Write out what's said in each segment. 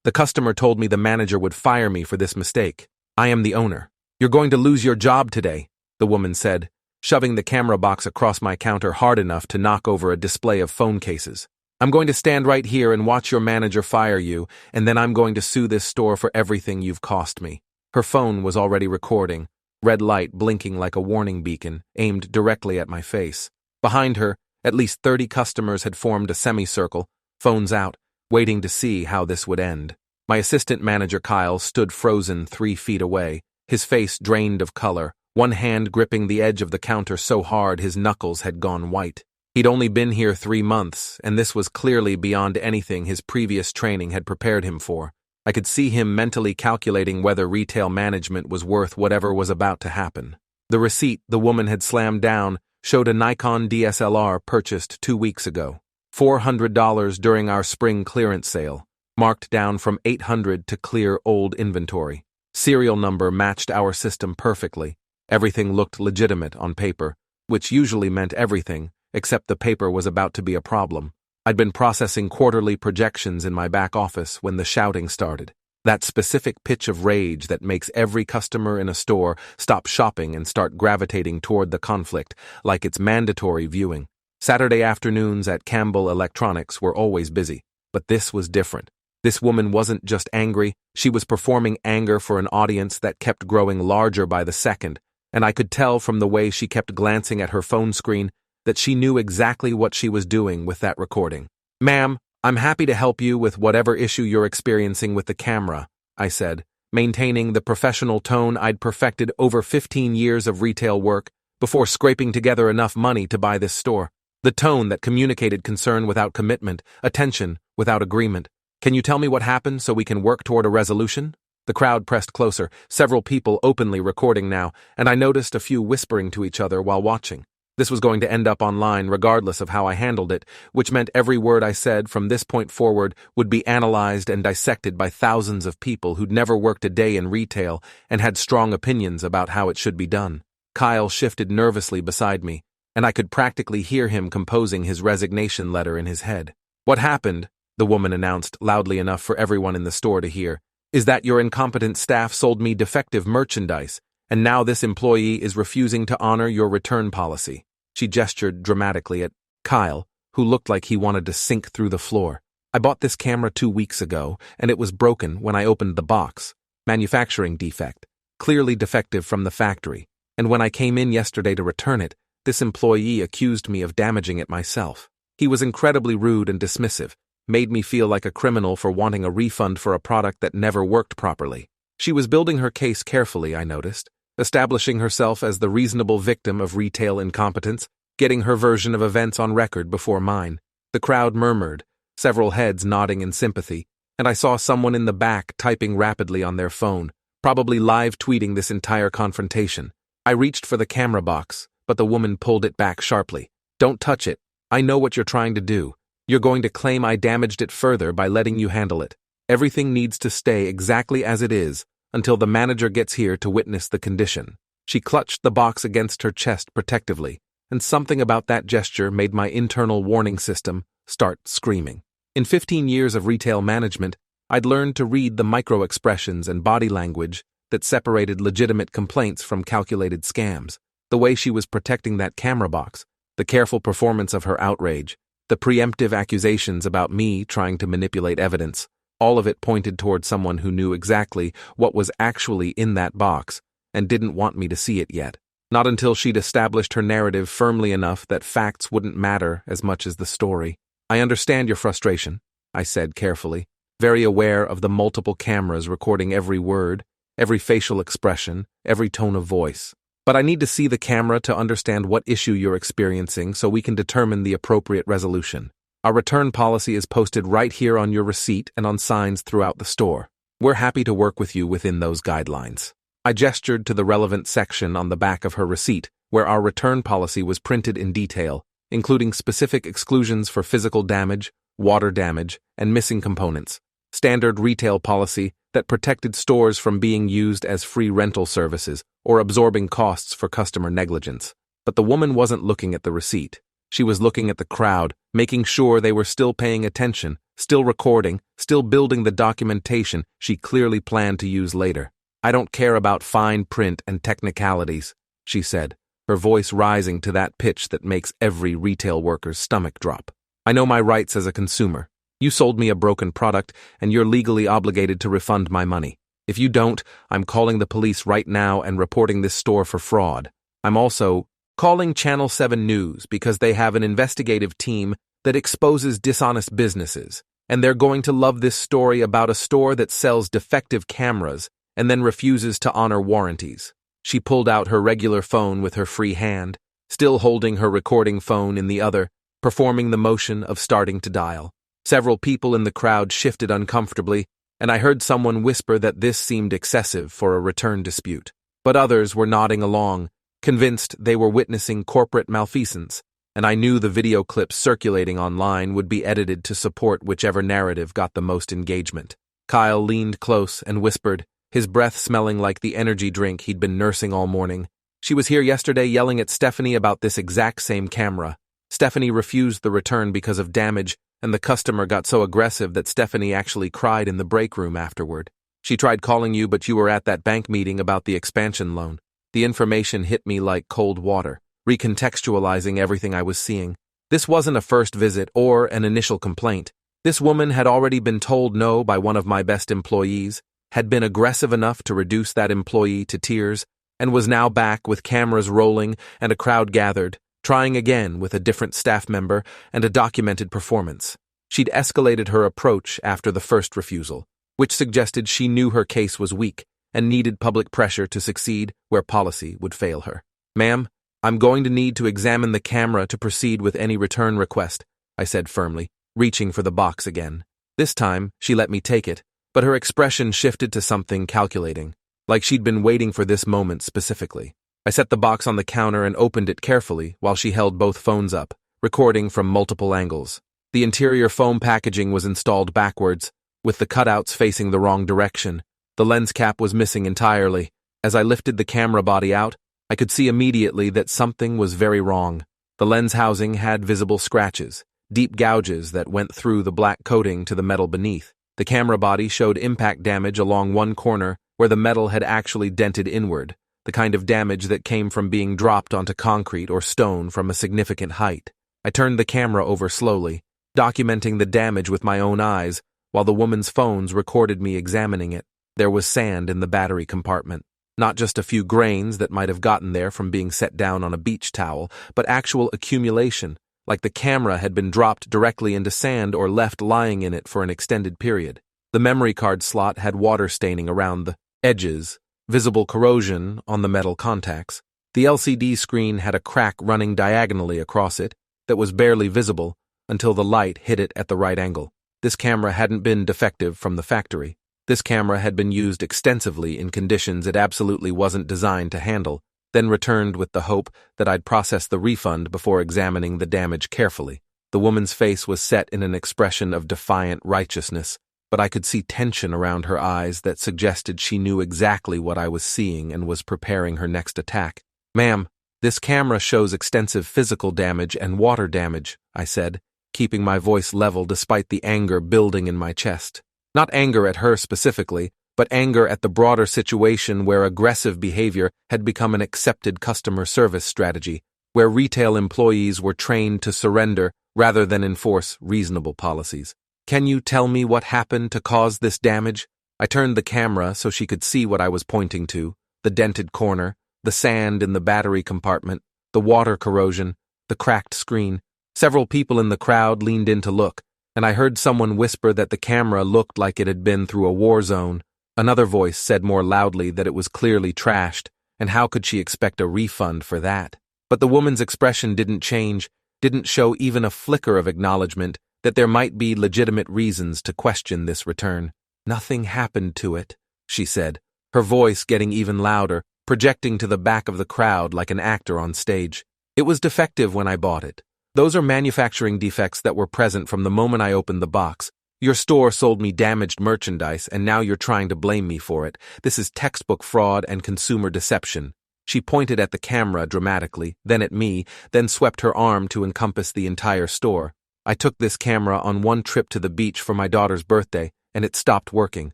The customer told me the manager would fire me for this mistake. I am the owner. You're going to lose your job today, the woman said, shoving the camera box across my counter hard enough to knock over a display of phone cases. I'm going to stand right here and watch your manager fire you, and then I'm going to sue this store for everything you've cost me. Her phone was already recording, red light blinking like a warning beacon, aimed directly at my face. Behind her, at least 30 customers had formed a semicircle, phones out, waiting to see how this would end. My assistant manager Kyle stood frozen 3 feet away, his face drained of color, one hand gripping the edge of the counter so hard his knuckles had gone white. He'd only been here 3 months, and this was clearly beyond anything his previous training had prepared him for. I could see him mentally calculating whether retail management was worth whatever was about to happen. The receipt the woman had slammed down showed a Nikon DSLR purchased 2 weeks ago. $400 during our spring clearance sale, marked down from $800 to clear old inventory. Serial number matched our system perfectly. Everything looked legitimate on paper, which usually meant everything, except the paper was about to be a problem. I'd been processing quarterly projections in my back office when the shouting started. That specific pitch of rage that makes every customer in a store stop shopping and start gravitating toward the conflict, like it's mandatory viewing. Saturday afternoons at Campbell Electronics were always busy, but this was different. This woman wasn't just angry, she was performing anger for an audience that kept growing larger by the second, and I could tell from the way she kept glancing at her phone screen that she knew exactly what she was doing with that recording. "Ma'am, I'm happy to help you with whatever issue you're experiencing with the camera," I said, maintaining the professional tone I'd perfected over 15 years of retail work before scraping together enough money to buy this store. The tone that communicated concern without commitment, attention without agreement. "Can you tell me what happened so we can work toward a resolution?" The crowd pressed closer, several people openly recording now, and I noticed a few whispering to each other while watching. This was going to end up online regardless of how I handled it, which meant every word I said from this point forward would be analyzed and dissected by thousands of people who'd never worked a day in retail and had strong opinions about how it should be done. Kyle shifted nervously beside me, and I could practically hear him composing his resignation letter in his head. "What happened," the woman announced loudly enough for everyone in the store to hear, "is that your incompetent staff sold me defective merchandise, and now this employee is refusing to honor your return policy." She gestured dramatically at Kyle, who looked like he wanted to sink through the floor. "I bought this camera 2 weeks ago, and it was broken when I opened the box. Manufacturing defect. Clearly defective from the factory. And when I came in yesterday to return it, this employee accused me of damaging it myself. He was incredibly rude and dismissive, made me feel like a criminal for wanting a refund for a product that never worked properly." She was building her case carefully, I noticed, establishing herself as the reasonable victim of retail incompetence, getting her version of events on record before mine. The crowd murmured, several heads nodding in sympathy, and I saw someone in the back typing rapidly on their phone, probably live tweeting this entire confrontation. I reached for the camera box, but the woman pulled it back sharply. "Don't touch it. I know what you're trying to do. You're going to claim I damaged it further by letting you handle it. Everything needs to stay exactly as it is until the manager gets here to witness the condition." She clutched the box against her chest protectively, and something about that gesture made my internal warning system start screaming. In 15 years of retail management, I'd learned to read the micro-expressions and body language that separated legitimate complaints from calculated scams. The way she was protecting that camera box, the careful performance of her outrage, the preemptive accusations about me trying to manipulate evidence, all of it pointed toward someone who knew exactly what was actually in that box and didn't want me to see it yet. Not until she'd established her narrative firmly enough that facts wouldn't matter as much as the story. "I understand your frustration," I said carefully, very aware of the multiple cameras recording every word, every facial expression, every tone of voice. "But I need to see the camera to understand what issue you're experiencing so we can determine the appropriate resolution. Our return policy is posted right here on your receipt and on signs throughout the store. We're happy to work with you within those guidelines." I gestured to the relevant section on the back of her receipt, where our return policy was printed in detail, including specific exclusions for physical damage, water damage, and missing components. Standard retail policy that protected stores from being used as free rental services or absorbing costs for customer negligence. But the woman wasn't looking at the receipt. She was looking at the crowd, making sure they were still paying attention still recording, still building the documentation she clearly planned to use later. "I don't care about fine print and technicalities," she said, her voice rising to that pitch that makes every retail worker's stomach drop. "I know my rights as a consumer. You sold me a broken product, and you're legally obligated to refund my money. If you don't, I'm calling the police right now and reporting this store for fraud. I'm also calling Channel 7 News because they have an investigative team that exposes dishonest businesses, and they're going to love this story about a store that sells defective cameras and then refuses to honor warranties." She pulled out her regular phone with her free hand, still holding her recording phone in the other, performing the motion of starting to dial. Several people in the crowd shifted uncomfortably, and I heard someone whisper that this seemed excessive for a return dispute. But others were nodding along, convinced they were witnessing corporate malfeasance, and I knew the video clips circulating online would be edited to support whichever narrative got the most engagement. Kyle leaned close and whispered, his breath smelling like the energy drink he'd been nursing all morning. "She was here yesterday yelling at Stephanie about this exact same camera. Stephanie refused the return because of damage, and the customer got so aggressive that Stephanie actually cried in the break room afterward. She tried calling you, but you were at that bank meeting about the expansion loan." The information hit me like cold water, recontextualizing everything I was seeing. This wasn't a first visit or an initial complaint. This woman had already been told no by one of my best employees, had been aggressive enough to reduce that employee to tears, and was now back with cameras rolling and a crowd gathered, trying again with a different staff member and a documented performance. She'd escalated her approach after the first refusal, which suggested she knew her case was weak and needed public pressure to succeed where policy would fail her. "Ma'am, I'm going to need to examine the camera to proceed with any return request," I said firmly, reaching for the box again. This time, she let me take it, but her expression shifted to something calculating, like she'd been waiting for this moment specifically. I set the box on the counter and opened it carefully while she held both phones up, recording from multiple angles. The interior foam packaging was installed backwards, with the cutouts facing the wrong direction. The lens cap was missing entirely. As I lifted the camera body out, I could see immediately that something was very wrong. The lens housing had visible scratches, deep gouges that went through the black coating to the metal beneath. The camera body showed impact damage along one corner where the metal had actually dented inward, the kind of damage that came from being dropped onto concrete or stone from a significant height. I turned the camera over slowly, documenting the damage with my own eyes, while the woman's phones recorded me examining it. There was sand in the battery compartment. Not just a few grains that might have gotten there from being set down on a beach towel, but actual accumulation, like the camera had been dropped directly into sand or left lying in it for an extended period. The memory card slot had water staining around the edges, visible corrosion on the metal contacts. The LCD screen had a crack running diagonally across it that was barely visible until the light hit it at the right angle. This camera hadn't been defective from the factory. This camera had been used extensively in conditions it absolutely wasn't designed to handle, then returned with the hope that I'd process the refund before examining the damage carefully. The woman's face was set in an expression of defiant righteousness, but I could see tension around her eyes that suggested she knew exactly what I was seeing and was preparing her next attack. "Ma'am, this camera shows extensive physical damage and water damage," I said, keeping my voice level despite the anger building in my chest. Not anger at her specifically, but anger at the broader situation where aggressive behavior had become an accepted customer service strategy, where retail employees were trained to surrender rather than enforce reasonable policies. "Can you tell me what happened to cause this damage?" I turned the camera so she could see what I was pointing to: the dented corner, the sand in the battery compartment, the water corrosion, the cracked screen. Several people in the crowd leaned in to look, and I heard someone whisper that the camera looked like it had been through a war zone. Another voice said more loudly that it was clearly trashed, and how could she expect a refund for that? But the woman's expression didn't change, didn't show even a flicker of acknowledgement that there might be legitimate reasons to question this return. "Nothing happened to it," she said, her voice getting even louder, projecting to the back of the crowd like an actor on stage. "It was defective when I bought it. Those are manufacturing defects that were present from the moment I opened the box. Your store sold me damaged merchandise, and now you're trying to blame me for it. This is textbook fraud and consumer deception." She pointed at the camera dramatically, then at me, then swept her arm to encompass the entire store. I took this camera on one trip to the beach for my daughter's birthday, and it stopped working.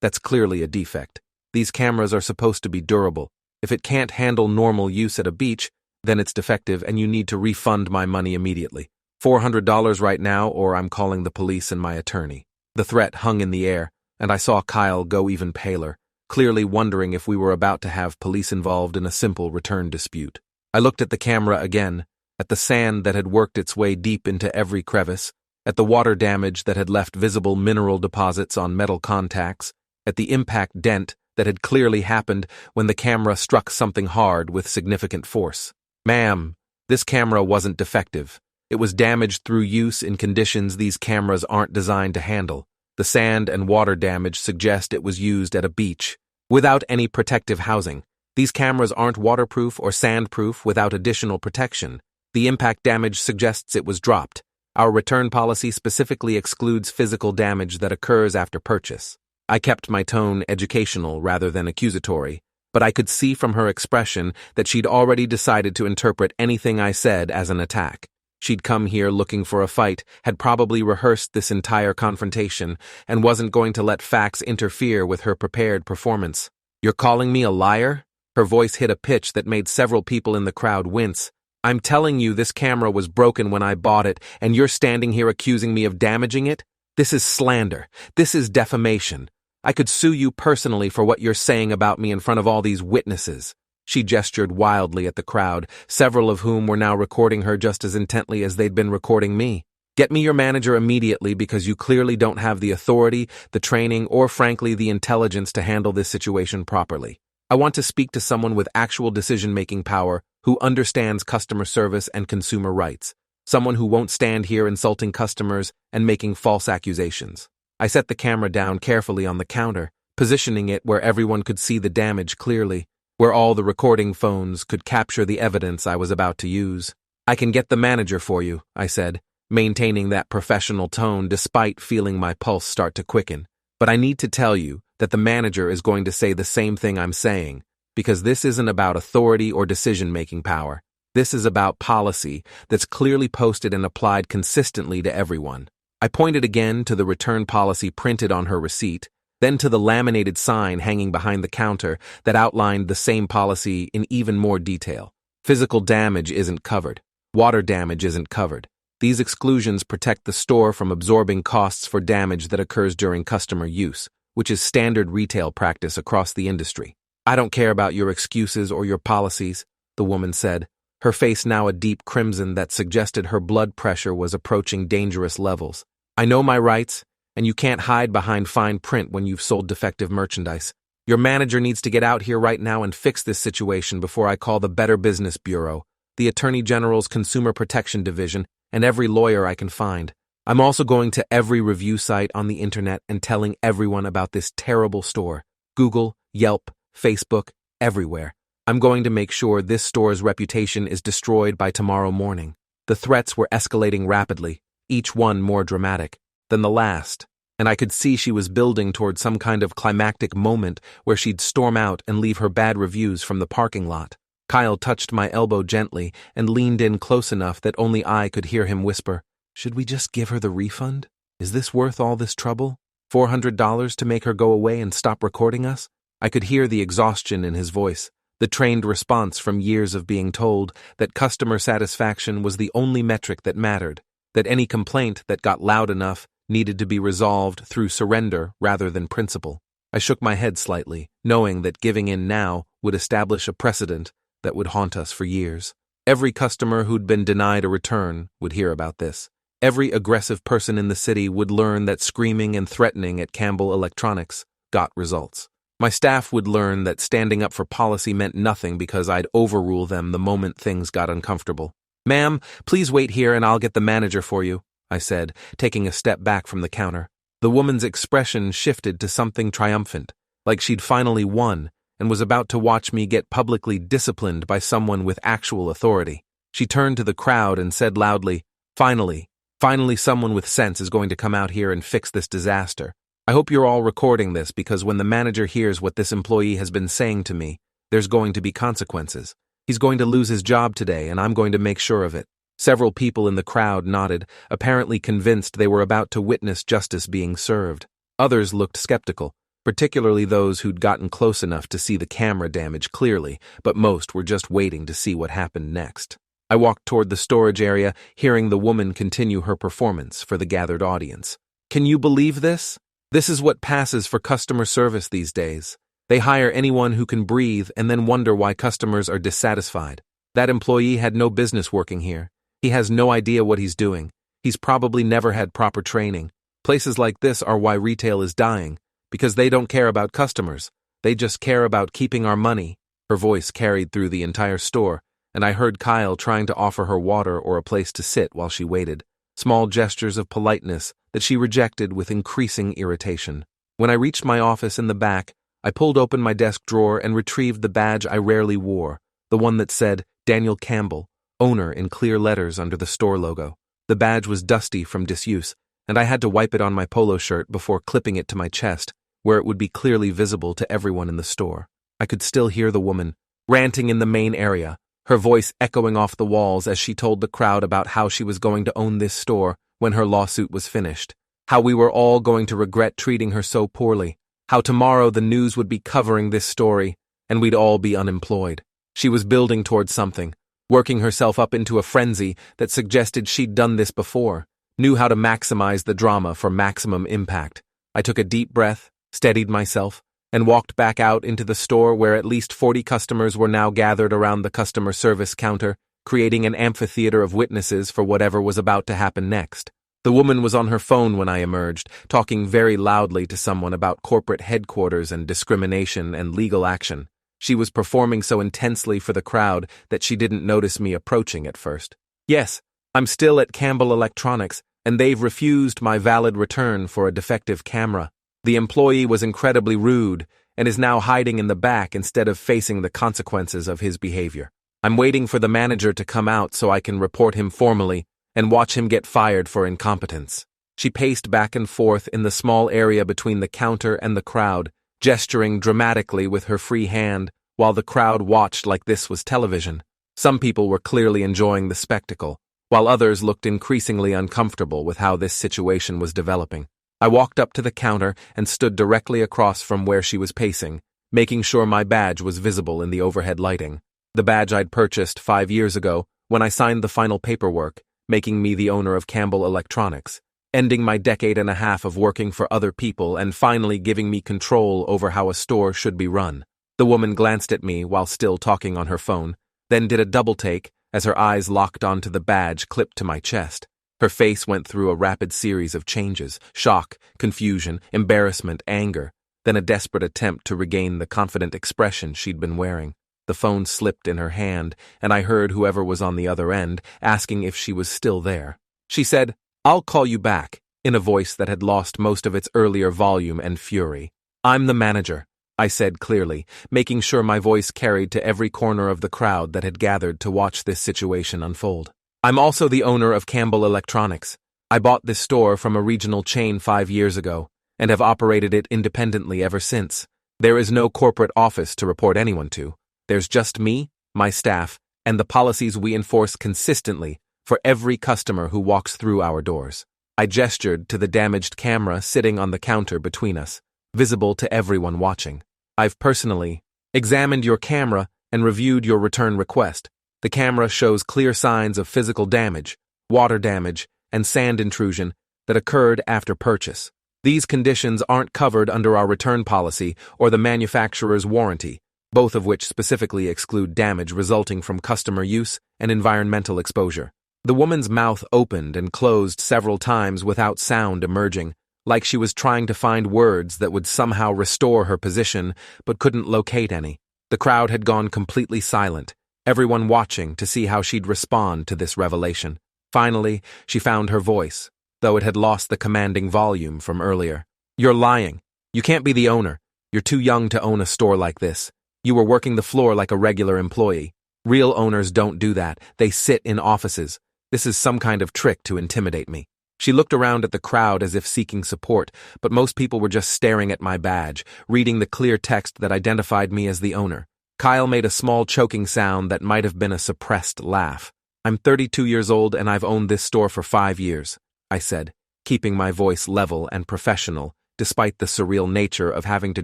That's clearly a defect. These cameras are supposed to be durable. If it can't handle normal use at a beach, then it's defective and you need to refund my money immediately. $400 right now, or I'm calling the police and my attorney. The threat hung in the air, and I saw Kyle go even paler, clearly wondering if we were about to have police involved in a simple return dispute. I looked at the camera again, at the sand that had worked its way deep into every crevice, at the water damage that had left visible mineral deposits on metal contacts, at the impact dent that had clearly happened when the camera struck something hard with significant force. Ma'am, this camera wasn't defective. It was damaged through use in conditions these cameras aren't designed to handle. The sand and water damage suggest it was used at a beach, without any protective housing. These cameras aren't waterproof or sandproof without additional protection. The impact damage suggests it was dropped. Our return policy specifically excludes physical damage that occurs after purchase. I kept my tone educational rather than accusatory, but I could see from her expression that she'd already decided to interpret anything I said as an attack. She'd come here looking for a fight, had probably rehearsed this entire confrontation, and wasn't going to let facts interfere with her prepared performance. "You're calling me a liar?" Her voice hit a pitch that made several people in the crowd wince. "I'm telling you this camera was broken when I bought it, and you're standing here accusing me of damaging it? This is slander. This is defamation. I could sue you personally for what you're saying about me in front of all these witnesses." She gestured wildly at the crowd, several of whom were now recording her just as intently as they'd been recording me. "Get me your manager immediately because you clearly don't have the authority, the training, or frankly the intelligence to handle this situation properly. I want to speak to someone with actual decision-making power who understands customer service and consumer rights, someone who won't stand here insulting customers and making false accusations." I set the camera down carefully on the counter, positioning it where everyone could see the damage clearly, where all the recording phones could capture the evidence I was about to use. "I can get the manager for you," I said, maintaining that professional tone despite feeling my pulse start to quicken. "But I need to tell you that the manager is going to say the same thing I'm saying, because this isn't about authority or decision-making power. This is about policy that's clearly posted and applied consistently to everyone." I pointed again to the return policy printed on her receipt, then to the laminated sign hanging behind the counter that outlined the same policy in even more detail. Physical damage isn't covered. Water damage isn't covered. These exclusions protect the store from absorbing costs for damage that occurs during customer use, which is standard retail practice across the industry. "I don't care about your excuses or your policies," the woman said, her face now a deep crimson that suggested her blood pressure was approaching dangerous levels. "I know my rights, and you can't hide behind fine print when you've sold defective merchandise. Your manager needs to get out here right now and fix this situation before I call the Better Business Bureau, the Attorney General's Consumer Protection Division, and every lawyer I can find. I'm also going to every review site on the internet and telling everyone about this terrible store. Google, Yelp, Facebook, everywhere. I'm going to make sure this store's reputation is destroyed by tomorrow morning." The threats were escalating rapidly, each one more dramatic than the last, and I could see she was building toward some kind of climactic moment where she'd storm out and leave her bad reviews from the parking lot. Kyle touched my elbow gently and leaned in close enough that only I could hear him whisper, "Should we just give her the refund? Is this worth all this trouble? $400 to make her go away and stop recording us?" I could hear the exhaustion in his voice, the trained response from years of being told that customer satisfaction was the only metric that mattered, that any complaint that got loud enough needed to be resolved through surrender rather than principle. I shook my head slightly, knowing that giving in now would establish a precedent that would haunt us for years. Every customer who'd been denied a return would hear about this. Every aggressive person in the city would learn that screaming and threatening at Campbell Electronics got results. My staff would learn that standing up for policy meant nothing because I'd overrule them the moment things got uncomfortable. "Ma'am, please wait here and I'll get the manager for you," I said, taking a step back from the counter. The woman's expression shifted to something triumphant, like she'd finally won and was about to watch me get publicly disciplined by someone with actual authority. She turned to the crowd and said loudly, Finally someone with sense is going to come out here and fix this disaster. I hope you're all recording this because when the manager hears what this employee has been saying to me, there's going to be consequences. He's going to lose his job today and I'm going to make sure of it." Several people in the crowd nodded, apparently convinced they were about to witness justice being served. Others looked skeptical, particularly those who'd gotten close enough to see the camera damage clearly, but most were just waiting to see what happened next. I walked toward the storage area, hearing the woman continue her performance for the gathered audience. Can you believe this? This is what passes for customer service these days. They hire anyone who can breathe and then wonder why customers are dissatisfied. That employee had no business working here. He has no idea what he's doing. He's probably never had proper training. Places like this are why retail is dying, because they don't care about customers. They just care about keeping our money. Her voice carried through the entire store, and I heard Kyle trying to offer her water or a place to sit while she waited. Small gestures of politeness that she rejected with increasing irritation. When I reached my office in the back, I pulled open my desk drawer and retrieved the badge I rarely wore, the one that said Daniel Campbell, owner, in clear letters under the store logo. The badge was dusty from disuse, and I had to wipe it on my polo shirt before clipping it to my chest, where it would be clearly visible to everyone in the store. I could still hear the woman, ranting in the main area, her voice echoing off the walls as she told the crowd about how she was going to own this store when her lawsuit was finished, how we were all going to regret treating her so poorly, how tomorrow the news would be covering this story, and we'd all be unemployed. She was building towards something, working herself up into a frenzy that suggested she'd done this before, knew how to maximize the drama for maximum impact. I took a deep breath, steadied myself, and walked back out into the store where at least 40 customers were now gathered around the customer service counter, creating an amphitheater of witnesses for whatever was about to happen next. The woman was on her phone when I emerged, talking very loudly to someone about corporate headquarters and discrimination and legal action. She was performing so intensely for the crowd that she didn't notice me approaching at first. Yes, I'm still at Campbell Electronics, and they've refused my valid return for a defective camera. The employee was incredibly rude and is now hiding in the back instead of facing the consequences of his behavior. I'm waiting for the manager to come out so I can report him formally and watch him get fired for incompetence. She paced back and forth in the small area between the counter and the crowd, gesturing dramatically with her free hand while the crowd watched like this was television. Some people were clearly enjoying the spectacle, while others looked increasingly uncomfortable with how this situation was developing. I walked up to the counter and stood directly across from where she was pacing, making sure my badge was visible in the overhead lighting. The badge I'd purchased 5 years ago when I signed the final paperwork, making me the owner of Campbell Electronics, ending my decade and a half of working for other people and finally giving me control over how a store should be run. The woman glanced at me while still talking on her phone, then did a double take as her eyes locked onto the badge clipped to my chest. Her face went through a rapid series of changes: shock, confusion, embarrassment, anger, then a desperate attempt to regain the confident expression she'd been wearing. The phone slipped in her hand, and I heard whoever was on the other end asking if she was still there. She said, "I'll call you back," in a voice that had lost most of its earlier volume and fury. "I'm the manager," I said clearly, making sure my voice carried to every corner of the crowd that had gathered to watch this situation unfold. "I'm also the owner of Campbell Electronics. I bought this store from a regional chain 5 years ago, and have operated it independently ever since. There is no corporate office to report anyone to. There's just me, my staff, and the policies we enforce consistently for every customer who walks through our doors." I gestured to the damaged camera sitting on the counter between us, visible to everyone watching. "I've personally examined your camera and reviewed your return request. The camera shows clear signs of physical damage, water damage, and sand intrusion that occurred after purchase. These conditions aren't covered under our return policy or the manufacturer's warranty, both of which specifically exclude damage resulting from customer use and environmental exposure." The woman's mouth opened and closed several times without sound emerging, like she was trying to find words that would somehow restore her position but couldn't locate any. The crowd had gone completely silent, everyone watching to see how she'd respond to this revelation. Finally, she found her voice, though it had lost the commanding volume from earlier. "You're lying. You can't be the owner. You're too young to own a store like this. You were working the floor like a regular employee. Real owners don't do that. They sit in offices. This is some kind of trick to intimidate me." She looked around at the crowd as if seeking support, but most people were just staring at my badge, reading the clear text that identified me as the owner. Kyle made a small choking sound that might have been a suppressed laugh. I'm 32 years old and I've owned this store for 5 years, I said, keeping my voice level and professional, despite the surreal nature of having to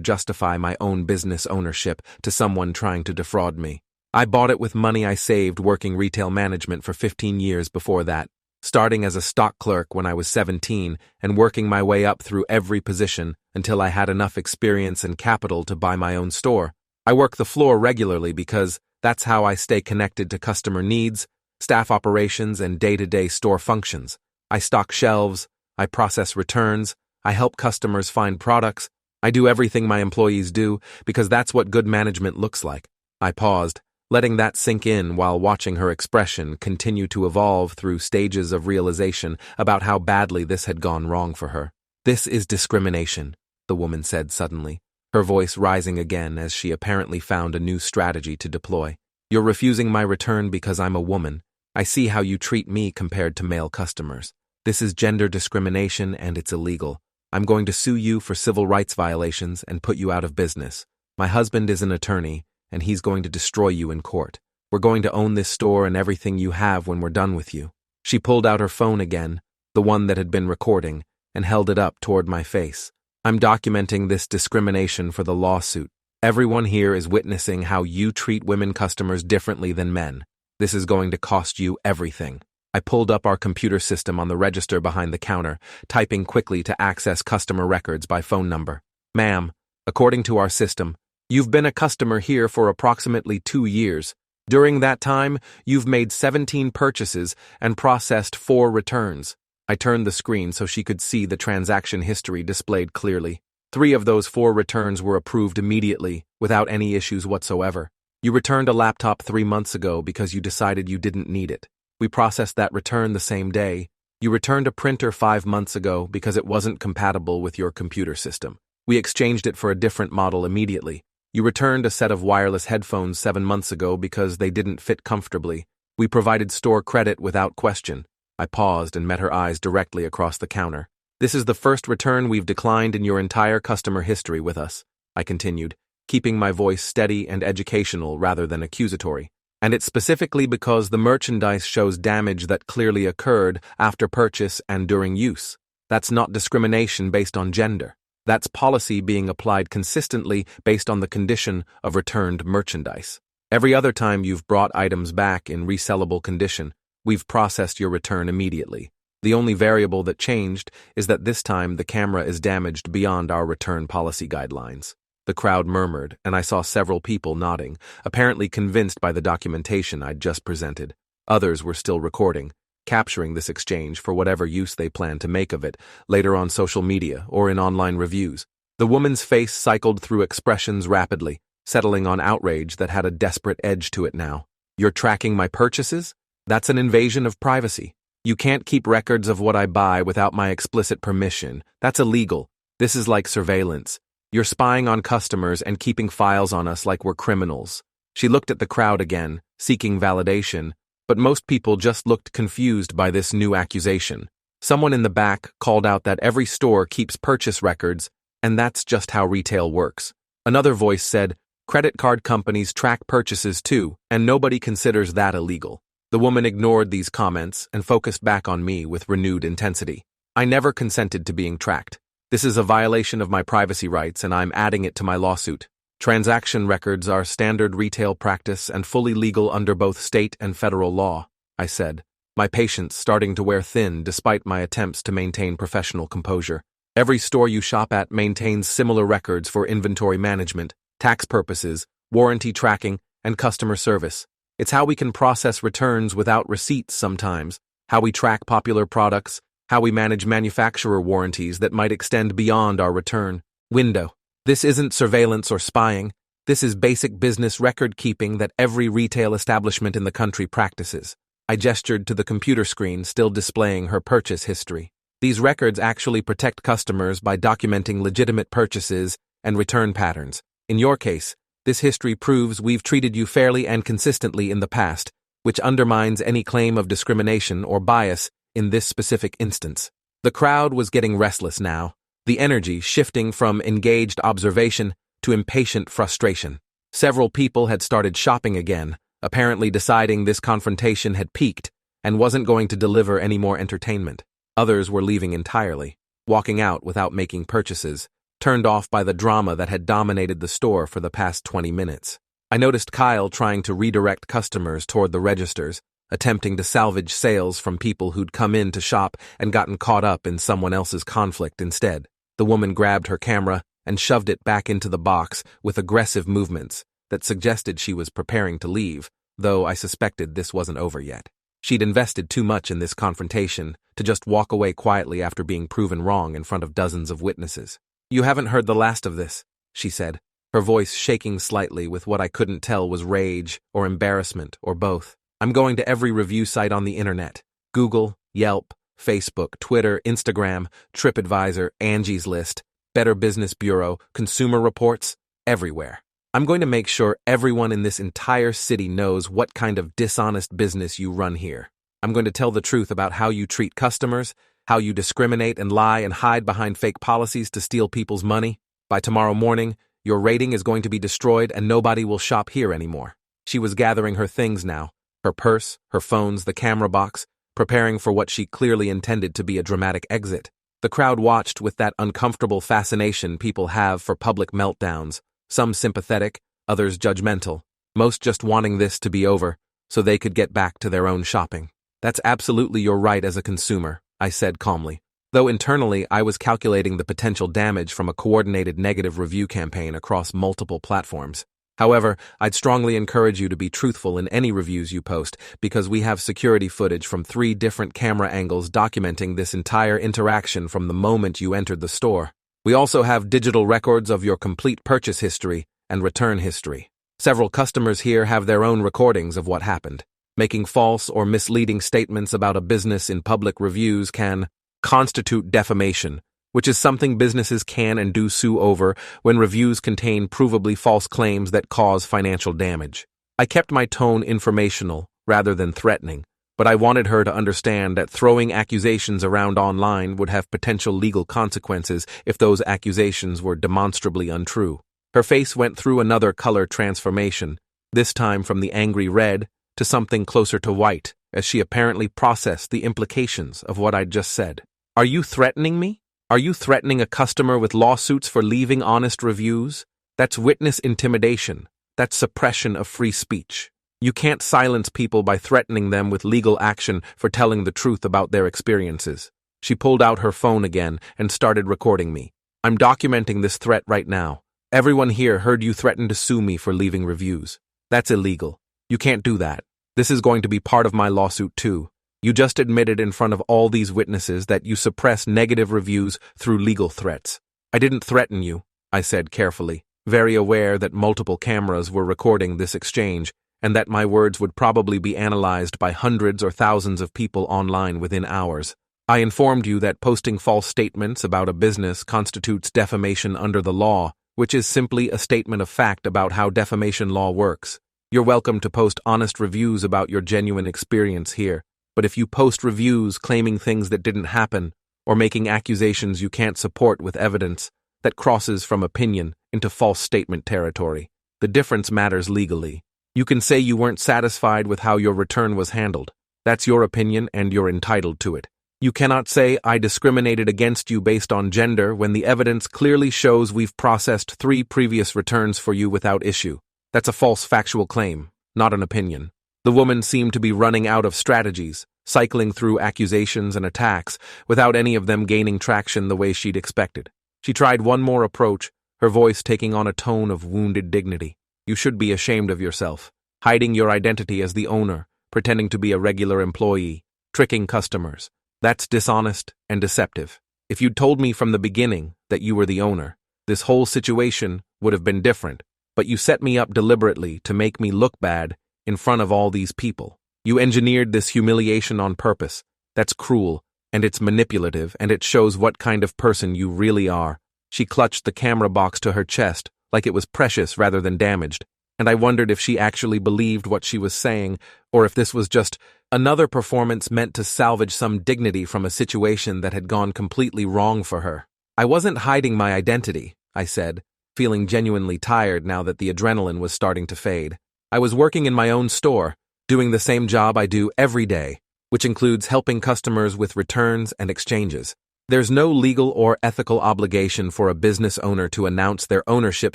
justify my own business ownership to someone trying to defraud me. I bought it with money I saved working retail management for 15 years before that, starting as a stock clerk when I was 17 and working my way up through every position until I had enough experience and capital to buy my own store. I work the floor regularly because that's how I stay connected to customer needs, staff operations, and day-to-day store functions. I stock shelves, I process returns, I help customers find products, I do everything my employees do because that's what good management looks like. I paused, letting that sink in while watching her expression continue to evolve through stages of realization about how badly this had gone wrong for her. This is discrimination, the woman said suddenly, her voice rising again as she apparently found a new strategy to deploy. You're refusing my return because I'm a woman. I see how you treat me compared to male customers. This is gender discrimination and it's illegal. I'm going to sue you for civil rights violations and put you out of business. My husband is an attorney, and he's going to destroy you in court. We're going to own this store and everything you have when we're done with you. She pulled out her phone again, the one that had been recording, and held it up toward my face. I'm documenting this discrimination for the lawsuit. Everyone here is witnessing how you treat women customers differently than men. This is going to cost you everything. I pulled up our computer system on the register behind the counter, typing quickly to access customer records by phone number. Ma'am, according to our system, you've been a customer here for approximately 2 years. During that time, you've made 17 purchases and processed 4 returns. I turned the screen so she could see the transaction history displayed clearly. 3 of those 4 returns were approved immediately, without any issues whatsoever. You returned a laptop 3 months ago because you decided you didn't need it. We processed that return the same day. You returned a printer 5 months ago because it wasn't compatible with your computer system. We exchanged it for a different model immediately. You returned a set of wireless headphones 7 months ago because they didn't fit comfortably. We provided store credit without question. I paused and met her eyes directly across the counter. This is the first return we've declined in your entire customer history with us, I continued, keeping my voice steady and educational rather than accusatory. And it's specifically because the merchandise shows damage that clearly occurred after purchase and during use. That's not discrimination based on gender. That's policy being applied consistently based on the condition of returned merchandise. Every other time you've brought items back in resellable condition, we've processed your return immediately. The only variable that changed is that this time the camera is damaged beyond our return policy guidelines. The crowd murmured, and I saw several people nodding, apparently convinced by the documentation I'd just presented. Others were still recording, capturing this exchange for whatever use they planned to make of it, later on social media or in online reviews. The woman's face cycled through expressions rapidly, settling on outrage that had a desperate edge to it now. You're tracking my purchases? That's an invasion of privacy. You can't keep records of what I buy without my explicit permission. That's illegal. This is like surveillance. You're spying on customers and keeping files on us like we're criminals. She looked at the crowd again, seeking validation, but most people just looked confused by this new accusation. Someone in the back called out that every store keeps purchase records, and that's just how retail works. Another voice said, credit card companies track purchases too, and nobody considers that illegal. The woman ignored these comments and focused back on me with renewed intensity. I never consented to being tracked. This is a violation of my privacy rights, and I'm adding it to my lawsuit. Transaction records are standard retail practice and fully legal under both state and federal law, I said, my patience starting to wear thin despite my attempts to maintain professional composure. Every store you shop at maintains similar records for inventory management, tax purposes, warranty tracking, and customer service. It's how we can process returns without receipts sometimes, how we track popular products, how we manage manufacturer warranties that might extend beyond our return window. This isn't surveillance or spying. This is basic business record keeping that every retail establishment in the country practices. I gestured to the computer screen still displaying her purchase history. These records actually protect customers by documenting legitimate purchases and return patterns. In your case, this history proves we've treated you fairly and consistently in the past, which undermines any claim of discrimination or bias in this specific instance. The crowd was getting restless now, the energy shifting from engaged observation to impatient frustration. Several people had started shopping again, apparently deciding this confrontation had peaked and wasn't going to deliver any more entertainment. Others were leaving entirely, walking out without making purchases, turned off by the drama that had dominated the store for the past 20 minutes. I noticed Kyle trying to redirect customers toward the registers, attempting to salvage sales from people who'd come in to shop and gotten caught up in someone else's conflict instead. The woman grabbed her camera and shoved it back into the box with aggressive movements that suggested she was preparing to leave, though I suspected this wasn't over yet. She'd invested too much in this confrontation to just walk away quietly after being proven wrong in front of dozens of witnesses. "You haven't heard the last of this," she said, her voice shaking slightly with what I couldn't tell was rage or embarrassment or both. "I'm going to every review site on the internet. Google, Yelp, Facebook, Twitter, Instagram, TripAdvisor, Angie's List, Better Business Bureau, Consumer Reports, everywhere. I'm going to make sure everyone in this entire city knows what kind of dishonest business you run here. I'm going to tell the truth about how you treat customers, how you discriminate and lie and hide behind fake policies to steal people's money. By tomorrow morning, your rating is going to be destroyed and nobody will shop here anymore." She was gathering her things now, her purse, her phones, the camera box, preparing for what she clearly intended to be a dramatic exit. The crowd watched with that uncomfortable fascination people have for public meltdowns, some sympathetic, others judgmental, most just wanting this to be over so they could get back to their own shopping. "That's absolutely your right as a consumer," I said calmly, though internally I was calculating the potential damage from a coordinated negative review campaign across multiple platforms. "However, I'd strongly encourage you to be truthful in any reviews you post because we have security footage from 3 different camera angles documenting this entire interaction from the moment you entered the store. We also have digital records of your complete purchase history and return history. Several customers here have their own recordings of what happened. Making false or misleading statements about a business in public reviews can constitute defamation, which is something businesses can and do sue over when reviews contain provably false claims that cause financial damage." I kept my tone informational rather than threatening, but I wanted her to understand that throwing accusations around online would have potential legal consequences if those accusations were demonstrably untrue. Her face went through another color transformation, this time from the angry red to something closer to white, as she apparently processed the implications of what I'd just said. "Are you threatening me? Are you threatening a customer with lawsuits for leaving honest reviews? That's witness intimidation. That's suppression of free speech. You can't silence people by threatening them with legal action for telling the truth about their experiences." She pulled out her phone again and started recording me. "I'm documenting this threat right now. Everyone here heard you threaten to sue me for leaving reviews. That's illegal. You can't do that. This is going to be part of my lawsuit too. You just admitted in front of all these witnesses that you suppress negative reviews through legal threats." "I didn't threaten you," I said carefully, very aware that multiple cameras were recording this exchange and that my words would probably be analyzed by hundreds or thousands of people online within hours. "I informed you that posting false statements about a business constitutes defamation under the law, which is simply a statement of fact about how defamation law works. You're welcome to post honest reviews about your genuine experience here, but if you post reviews claiming things that didn't happen or making accusations you can't support with evidence, that crosses from opinion into false statement territory. The difference matters legally. You can say you weren't satisfied with how your return was handled. That's your opinion and you're entitled to it. You cannot say I discriminated against you based on gender when the evidence clearly shows we've processed 3 previous returns for you without issue. That's a false factual claim, not an opinion." The woman seemed to be running out of strategies, cycling through accusations and attacks without any of them gaining traction the way she'd expected. She tried one more approach, her voice taking on a tone of wounded dignity. "You should be ashamed of yourself, hiding your identity as the owner, pretending to be a regular employee, tricking customers. That's dishonest and deceptive. If you'd told me from the beginning that you were the owner, this whole situation would have been different, but you set me up deliberately to make me look bad in front of all these people. You engineered this humiliation on purpose. That's cruel, and it's manipulative, and it shows what kind of person you really are." She clutched the camera box to her chest like it was precious rather than damaged, and I wondered if she actually believed what she was saying, or if this was just another performance meant to salvage some dignity from a situation that had gone completely wrong for her. "I wasn't hiding my identity," I said, feeling genuinely tired now that the adrenaline was starting to fade. "I was working in my own store, doing the same job I do every day. which includes helping customers with returns and exchanges. There's no legal or ethical obligation for a business owner to announce their ownership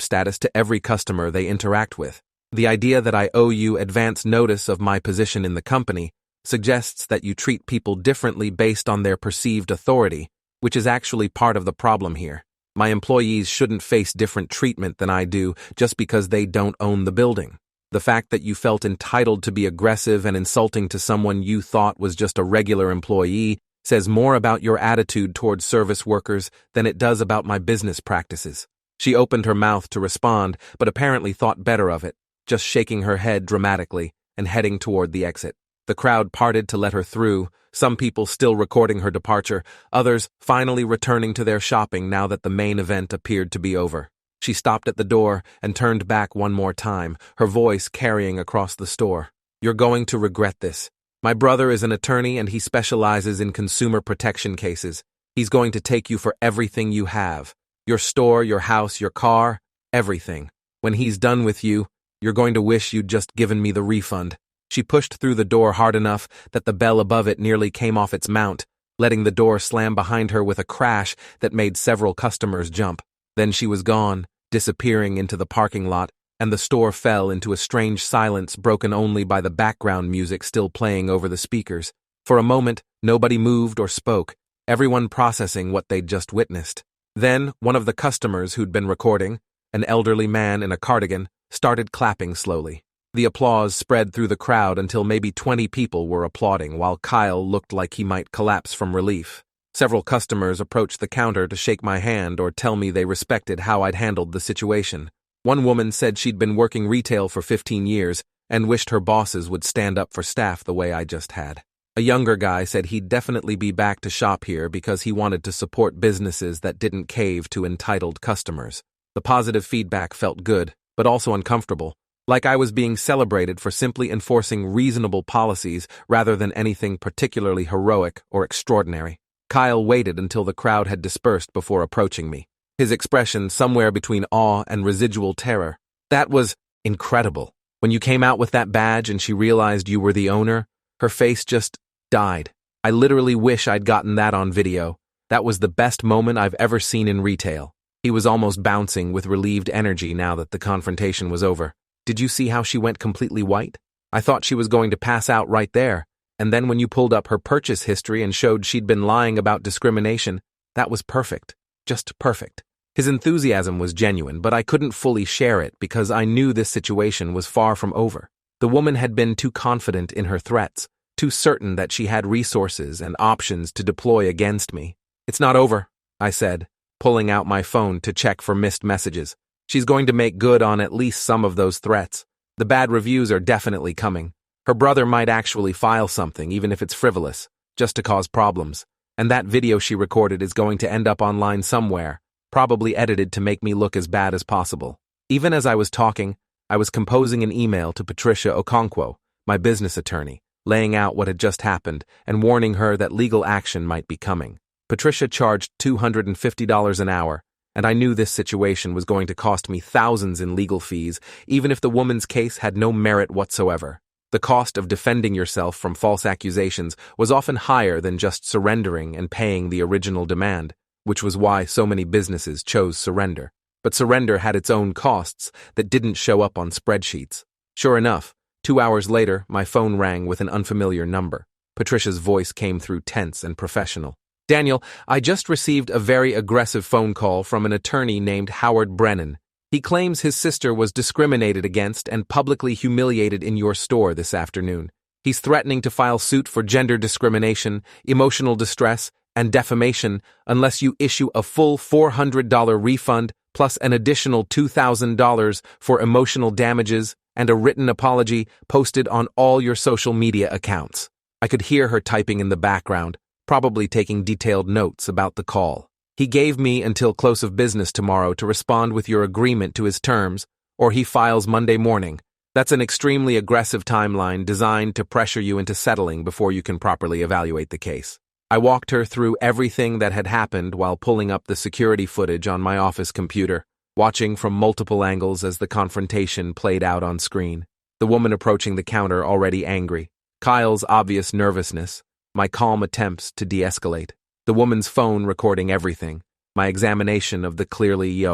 status to every customer they interact with. The idea that I owe you advance notice of my position in the company suggests that you treat people differently based on their perceived authority, which is actually part of the problem here. My employees shouldn't face different treatment than I do just because they don't own the building. The fact that you felt entitled to be aggressive and insulting to someone you thought was just a regular employee says more about your attitude towards service workers than it does about my business practices. She opened her mouth to respond, but apparently thought better of it, just shaking her head dramatically and heading toward the exit. The crowd parted to let her through, some people still recording her departure, others finally returning to their shopping now that the main event appeared to be over. She stopped at the door and turned back one more time, her voice carrying across the store. "You're going to regret this. My brother is an attorney and he specializes in consumer protection cases. He's going to take you for everything you have. Your store, your house, your car, everything. When he's done with you, you're going to wish you'd just given me the refund." She pushed through the door hard enough that the bell above it nearly came off its mount, letting the door slam behind her with a crash that made several customers jump. Then she was gone, disappearing into the parking lot, and the store fell into a strange silence broken only by the background music still playing over the speakers. For a moment, nobody moved or spoke, everyone processing what they'd just witnessed. Then, one of the customers who'd been recording, an elderly man in a cardigan, started clapping slowly. The applause spread through the crowd until maybe 20 people were applauding while Kyle looked like he might collapse from relief. Several customers approached the counter to shake my hand or tell me they respected how I'd handled the situation. One woman said she'd been working retail for 15 years and wished her bosses would stand up for staff the way I just had. A younger guy said he'd definitely be back to shop here because he wanted to support businesses that didn't cave to entitled customers. The positive feedback felt good, but also uncomfortable, like I was being celebrated for simply enforcing reasonable policies rather than anything particularly heroic or extraordinary. Kyle waited until the crowd had dispersed before approaching me, his expression somewhere between awe and residual terror. "That was incredible. When you came out with that badge and she realized you were the owner, her face just died. I literally wish I'd gotten that on video. That was the best moment I've ever seen in retail." He was almost bouncing with relieved energy now that the confrontation was over. "Did you see how she went completely white? I thought she was going to pass out right there. And then when you pulled up her purchase history and showed she'd been lying about discrimination, that was perfect. Just perfect." His enthusiasm was genuine, but I couldn't fully share it because I knew this situation was far from over. The woman had been too confident in her threats, too certain that she had resources and options to deploy against me. "It's not over," I said, pulling out my phone to check for missed messages. "She's going to make good on at least some of those threats. The bad reviews are definitely coming. Her brother might actually file something, even if it's frivolous, just to cause problems. And that video she recorded is going to end up online somewhere, probably edited to make me look as bad as possible." Even as I was talking, I was composing an email to Patricia Okonkwo, my business attorney, laying out what had just happened and warning her that legal action might be coming. Patricia charged $250 an hour, and I knew this situation was going to cost me thousands in legal fees, even if the woman's case had no merit whatsoever. The cost of defending yourself from false accusations was often higher than just surrendering and paying the original demand, which was why so many businesses chose surrender. But surrender had its own costs that didn't show up on spreadsheets. Sure enough, 2 hours later, my phone rang with an unfamiliar number. Patricia's voice came through tense and professional. "Daniel, I just received a very aggressive phone call from an attorney named Howard Brennan. He claims his sister was discriminated against and publicly humiliated in your store this afternoon. He's threatening to file suit for gender discrimination, emotional distress, and defamation unless you issue a full $400 refund plus an additional $2,000 for emotional damages and a written apology posted on all your social media accounts." I could hear her typing in the background, probably taking detailed notes about the call. "He gave me until close of business tomorrow to respond with your agreement to his terms, or he files Monday morning. That's an extremely aggressive timeline designed to pressure you into settling before you can properly evaluate the case." I walked her through everything that had happened while pulling up the security footage on my office computer, watching from multiple angles as the confrontation played out on screen. The woman approaching the counter already angry, Kyle's obvious nervousness, my calm attempts to de-escalate, the woman's phone recording everything, my examination of the clearly,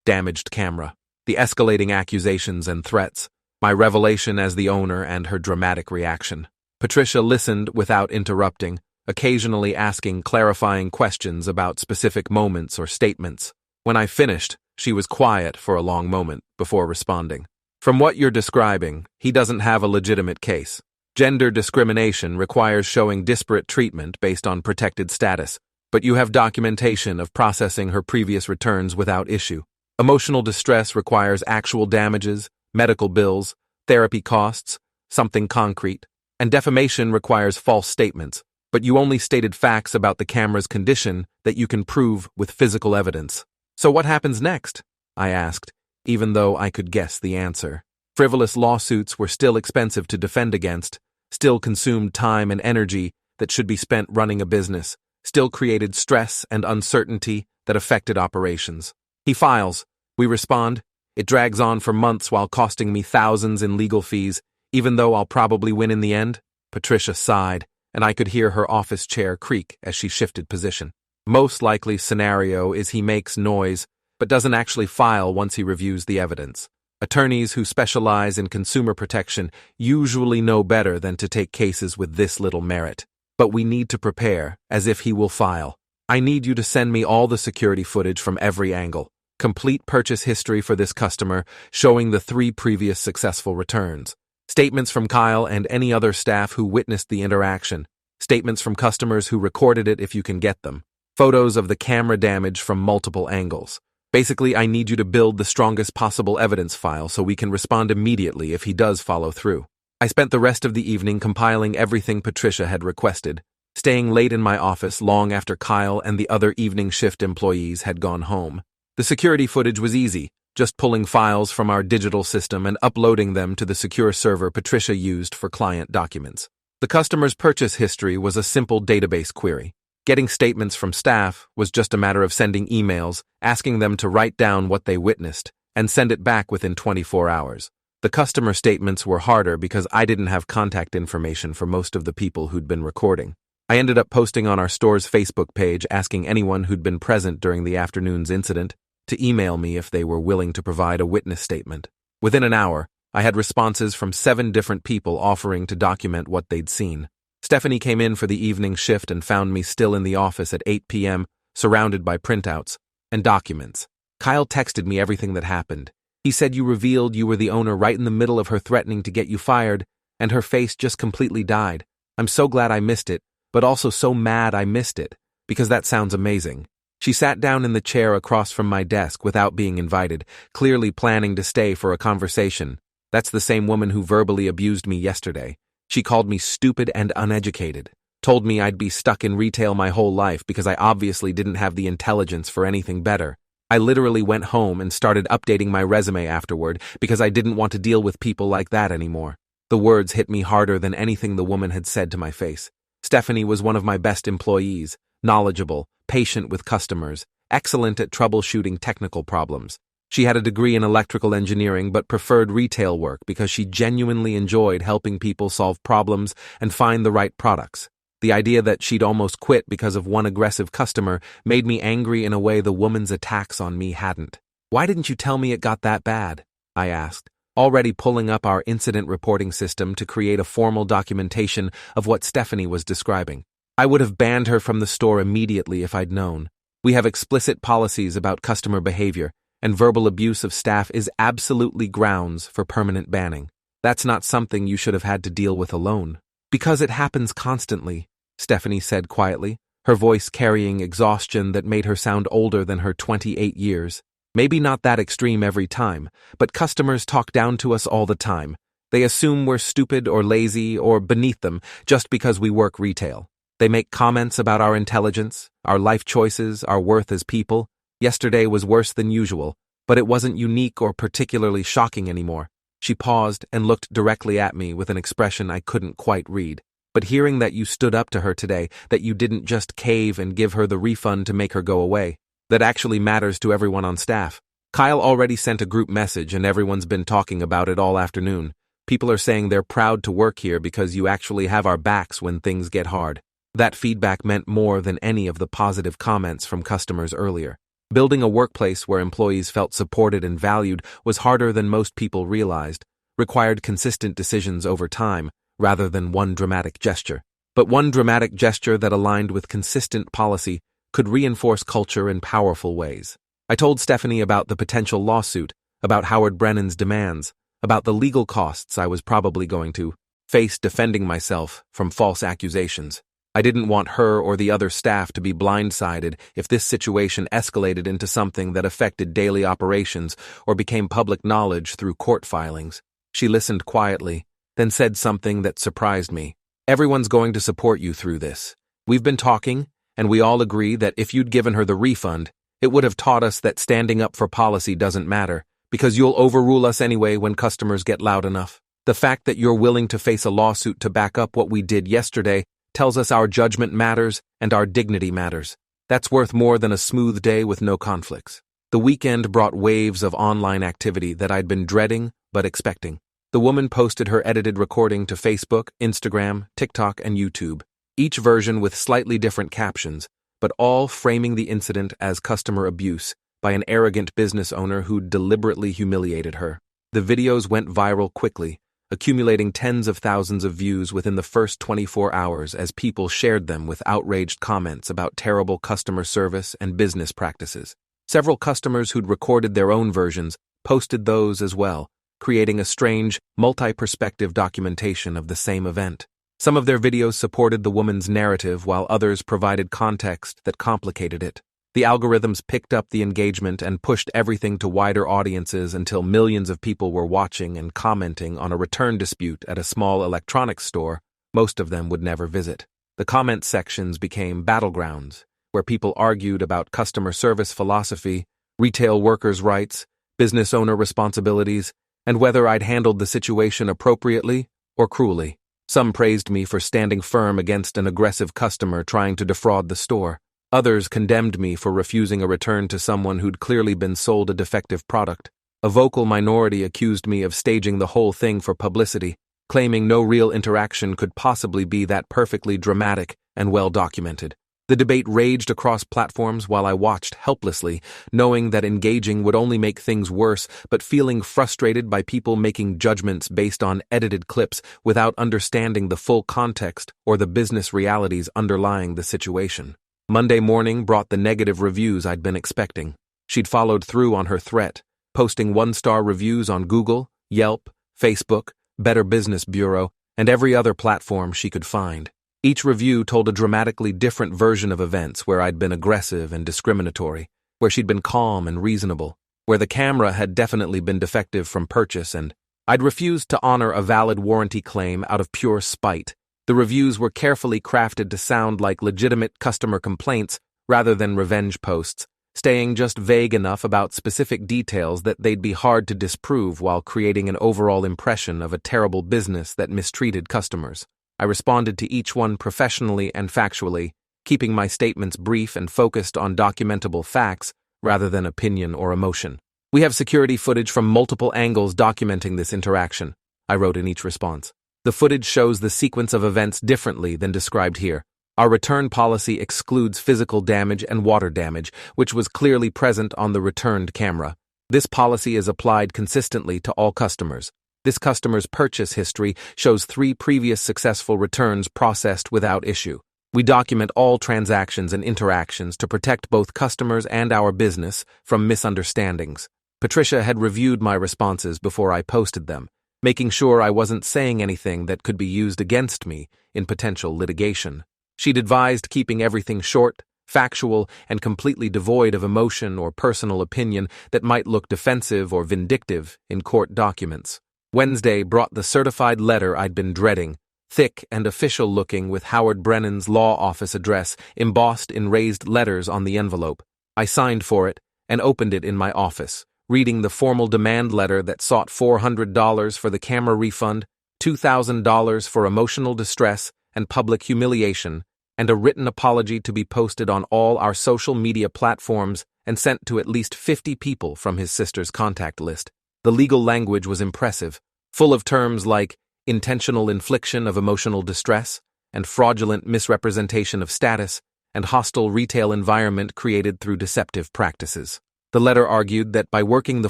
damaged camera, the escalating accusations and threats, my revelation as the owner and her dramatic reaction. Patricia listened without interrupting, occasionally asking clarifying questions about specific moments or statements. When I finished, she was quiet for a long moment before responding. From what you're describing, he doesn't have a legitimate case. Gender discrimination requires showing disparate treatment based on protected status, but you have documentation of processing her previous returns without issue. Emotional distress requires actual damages, medical bills, therapy costs, something concrete, and defamation requires false statements, but you only stated facts about the camera's condition that you can prove with physical evidence. So what happens next? I asked, even though I could guess the answer. Frivolous lawsuits were still expensive to defend against, still consumed time and energy that should be spent running a business, still created stress and uncertainty that affected operations. He files. We respond. It drags on for months while costing me thousands in legal fees, even though I'll probably win in the end. Patricia sighed, and I could hear her office chair creak as she shifted position. Most likely scenario is he makes noise, but doesn't actually file once he reviews the evidence. Attorneys who specialize in consumer protection usually know better than to take cases with this little merit. But we need to prepare, as if he will file. I need you to send me all the security footage from every angle. Complete purchase history for this customer, showing the 3 previous successful returns. Statements from Kyle and any other staff who witnessed the interaction. Statements from customers who recorded it if you can get them. Photos of the camera damage from multiple angles. Basically, I need you to build the strongest possible evidence file so we can respond immediately if he does follow through. I spent the rest of the evening compiling everything Patricia had requested, staying late in my office long after Kyle and the other evening shift employees had gone home. The security footage was easy, just pulling files from our digital system and uploading them to the secure server Patricia used for client documents. The customer's purchase history was a simple database query. Getting statements from staff was just a matter of sending emails, asking them to write down what they witnessed, and send it back within 24 hours. The customer statements were harder because I didn't have contact information for most of the people who'd been recording. I ended up posting on our store's Facebook page asking anyone who'd been present during the afternoon's incident to email me if they were willing to provide a witness statement. Within an hour, I had responses from 7 different people offering to document what they'd seen. Stephanie came in for the evening shift and found me still in the office at 8 p.m., surrounded by printouts and documents. Kyle texted me everything that happened. He said you revealed you were the owner right in the middle of her threatening to get you fired, and her face just completely died. I'm so glad I missed it, but also so mad I missed it, because that sounds amazing. She sat down in the chair across from my desk without being invited, clearly planning to stay for a conversation. That's the same woman who verbally abused me yesterday. She called me stupid and uneducated, told me I'd be stuck in retail my whole life because I obviously didn't have the intelligence for anything better. I literally went home and started updating my resume afterward because I didn't want to deal with people like that anymore. The words hit me harder than anything the woman had said to my face. Stephanie was one of my best employees, knowledgeable, patient with customers, excellent at troubleshooting technical problems. She had a degree in electrical engineering but preferred retail work because she genuinely enjoyed helping people solve problems and find the right products. The idea that she'd almost quit because of one aggressive customer made me angry in a way the woman's attacks on me hadn't. Why didn't you tell me it got that bad? I asked, already pulling up our incident reporting system to create a formal documentation of what Stephanie was describing. I would have banned her from the store immediately if I'd known. We have explicit policies about customer behavior, and verbal abuse of staff is absolutely grounds for permanent banning. That's not something you should have had to deal with alone. Because it happens constantly, Stephanie said quietly, her voice carrying exhaustion that made her sound older than her 28 years. Maybe not that extreme every time, but customers talk down to us all the time. They assume we're stupid or lazy or beneath them just because we work retail. They make comments about our intelligence, our life choices, our worth as people. Yesterday was worse than usual, but it wasn't unique or particularly shocking anymore. She paused and looked directly at me with an expression I couldn't quite read. But hearing that you stood up to her today, that you didn't just cave and give her the refund to make her go away, that actually matters to everyone on staff. Kyle already sent a group message and everyone's been talking about it all afternoon. People are saying they're proud to work here because you actually have our backs when things get hard. That feedback meant more than any of the positive comments from customers earlier. Building a workplace where employees felt supported and valued was harder than most people realized, required consistent decisions over time, rather than one dramatic gesture. But one dramatic gesture that aligned with consistent policy could reinforce culture in powerful ways. I told Stephanie about the potential lawsuit, about Howard Brennan's demands, about the legal costs I was probably going to face defending myself from false accusations. I didn't want her or the other staff to be blindsided if this situation escalated into something that affected daily operations or became public knowledge through court filings. She listened quietly, then said something that surprised me. "Everyone's going to support you through this. We've been talking, and we all agree that if you'd given her the refund, it would have taught us that standing up for policy doesn't matter, because you'll overrule us anyway when customers get loud enough. The fact that you're willing to face a lawsuit to back up what we did yesterday tells us our judgment matters and our dignity matters. That's worth more than a smooth day with no conflicts." The weekend brought waves of online activity that I'd been dreading but expecting. The woman posted her edited recording to Facebook, Instagram, TikTok, and YouTube, each version with slightly different captions, but all framing the incident as customer abuse by an arrogant business owner who'd deliberately humiliated her. The videos went viral quickly, accumulating tens of thousands of views within the first 24 hours as people shared them with outraged comments about terrible customer service and business practices. Several customers who'd recorded their own versions posted those as well, creating a strange, multi-perspective documentation of the same event. Some of their videos supported the woman's narrative while others provided context that complicated it. The algorithms picked up the engagement and pushed everything to wider audiences until millions of people were watching and commenting on a return dispute at a small electronics store most of them would never visit. The comment sections became battlegrounds, where people argued about customer service philosophy, retail workers' rights, business owner responsibilities, and whether I'd handled the situation appropriately or cruelly. Some praised me for standing firm against an aggressive customer trying to defraud the store. Others condemned me for refusing a return to someone who'd clearly been sold a defective product. A vocal minority accused me of staging the whole thing for publicity, claiming no real interaction could possibly be that perfectly dramatic and well documented. The debate raged across platforms while I watched helplessly, knowing that engaging would only make things worse, but feeling frustrated by people making judgments based on edited clips without understanding the full context or the business realities underlying the situation. Monday morning brought the negative reviews I'd been expecting. She'd followed through on her threat, posting 1-star reviews on Google, Yelp, Facebook, Better Business Bureau, and every other platform she could find. Each review told a dramatically different version of events where I'd been aggressive and discriminatory, where she'd been calm and reasonable, where the camera had definitely been defective from purchase, and I'd refused to honor a valid warranty claim out of pure spite. The reviews were carefully crafted to sound like legitimate customer complaints rather than revenge posts, staying just vague enough about specific details that they'd be hard to disprove while creating an overall impression of a terrible business that mistreated customers. I responded to each one professionally and factually, keeping my statements brief and focused on documentable facts rather than opinion or emotion. "We have security footage from multiple angles documenting this interaction," I wrote in each response. "The footage shows the sequence of events differently than described here. Our return policy excludes physical damage and water damage, which was clearly present on the returned camera. This policy is applied consistently to all customers. This customer's purchase history shows 3 previous successful returns processed without issue. We document all transactions and interactions to protect both customers and our business from misunderstandings." Patricia had reviewed my responses before I posted them, making sure I wasn't saying anything that could be used against me in potential litigation. She'd advised keeping everything short, factual, and completely devoid of emotion or personal opinion that might look defensive or vindictive in court documents. Wednesday brought the certified letter I'd been dreading, thick and official-looking with Howard Brennan's law office address embossed in raised letters on the envelope. I signed for it and opened it in my office, reading the formal demand letter that sought $400 for the camera refund, $2,000 for emotional distress and public humiliation, and a written apology to be posted on all our social media platforms and sent to at least 50 people from his sister's contact list. The legal language was impressive, full of terms like intentional infliction of emotional distress and fraudulent misrepresentation of status, and hostile retail environment created through deceptive practices. The letter argued that by working the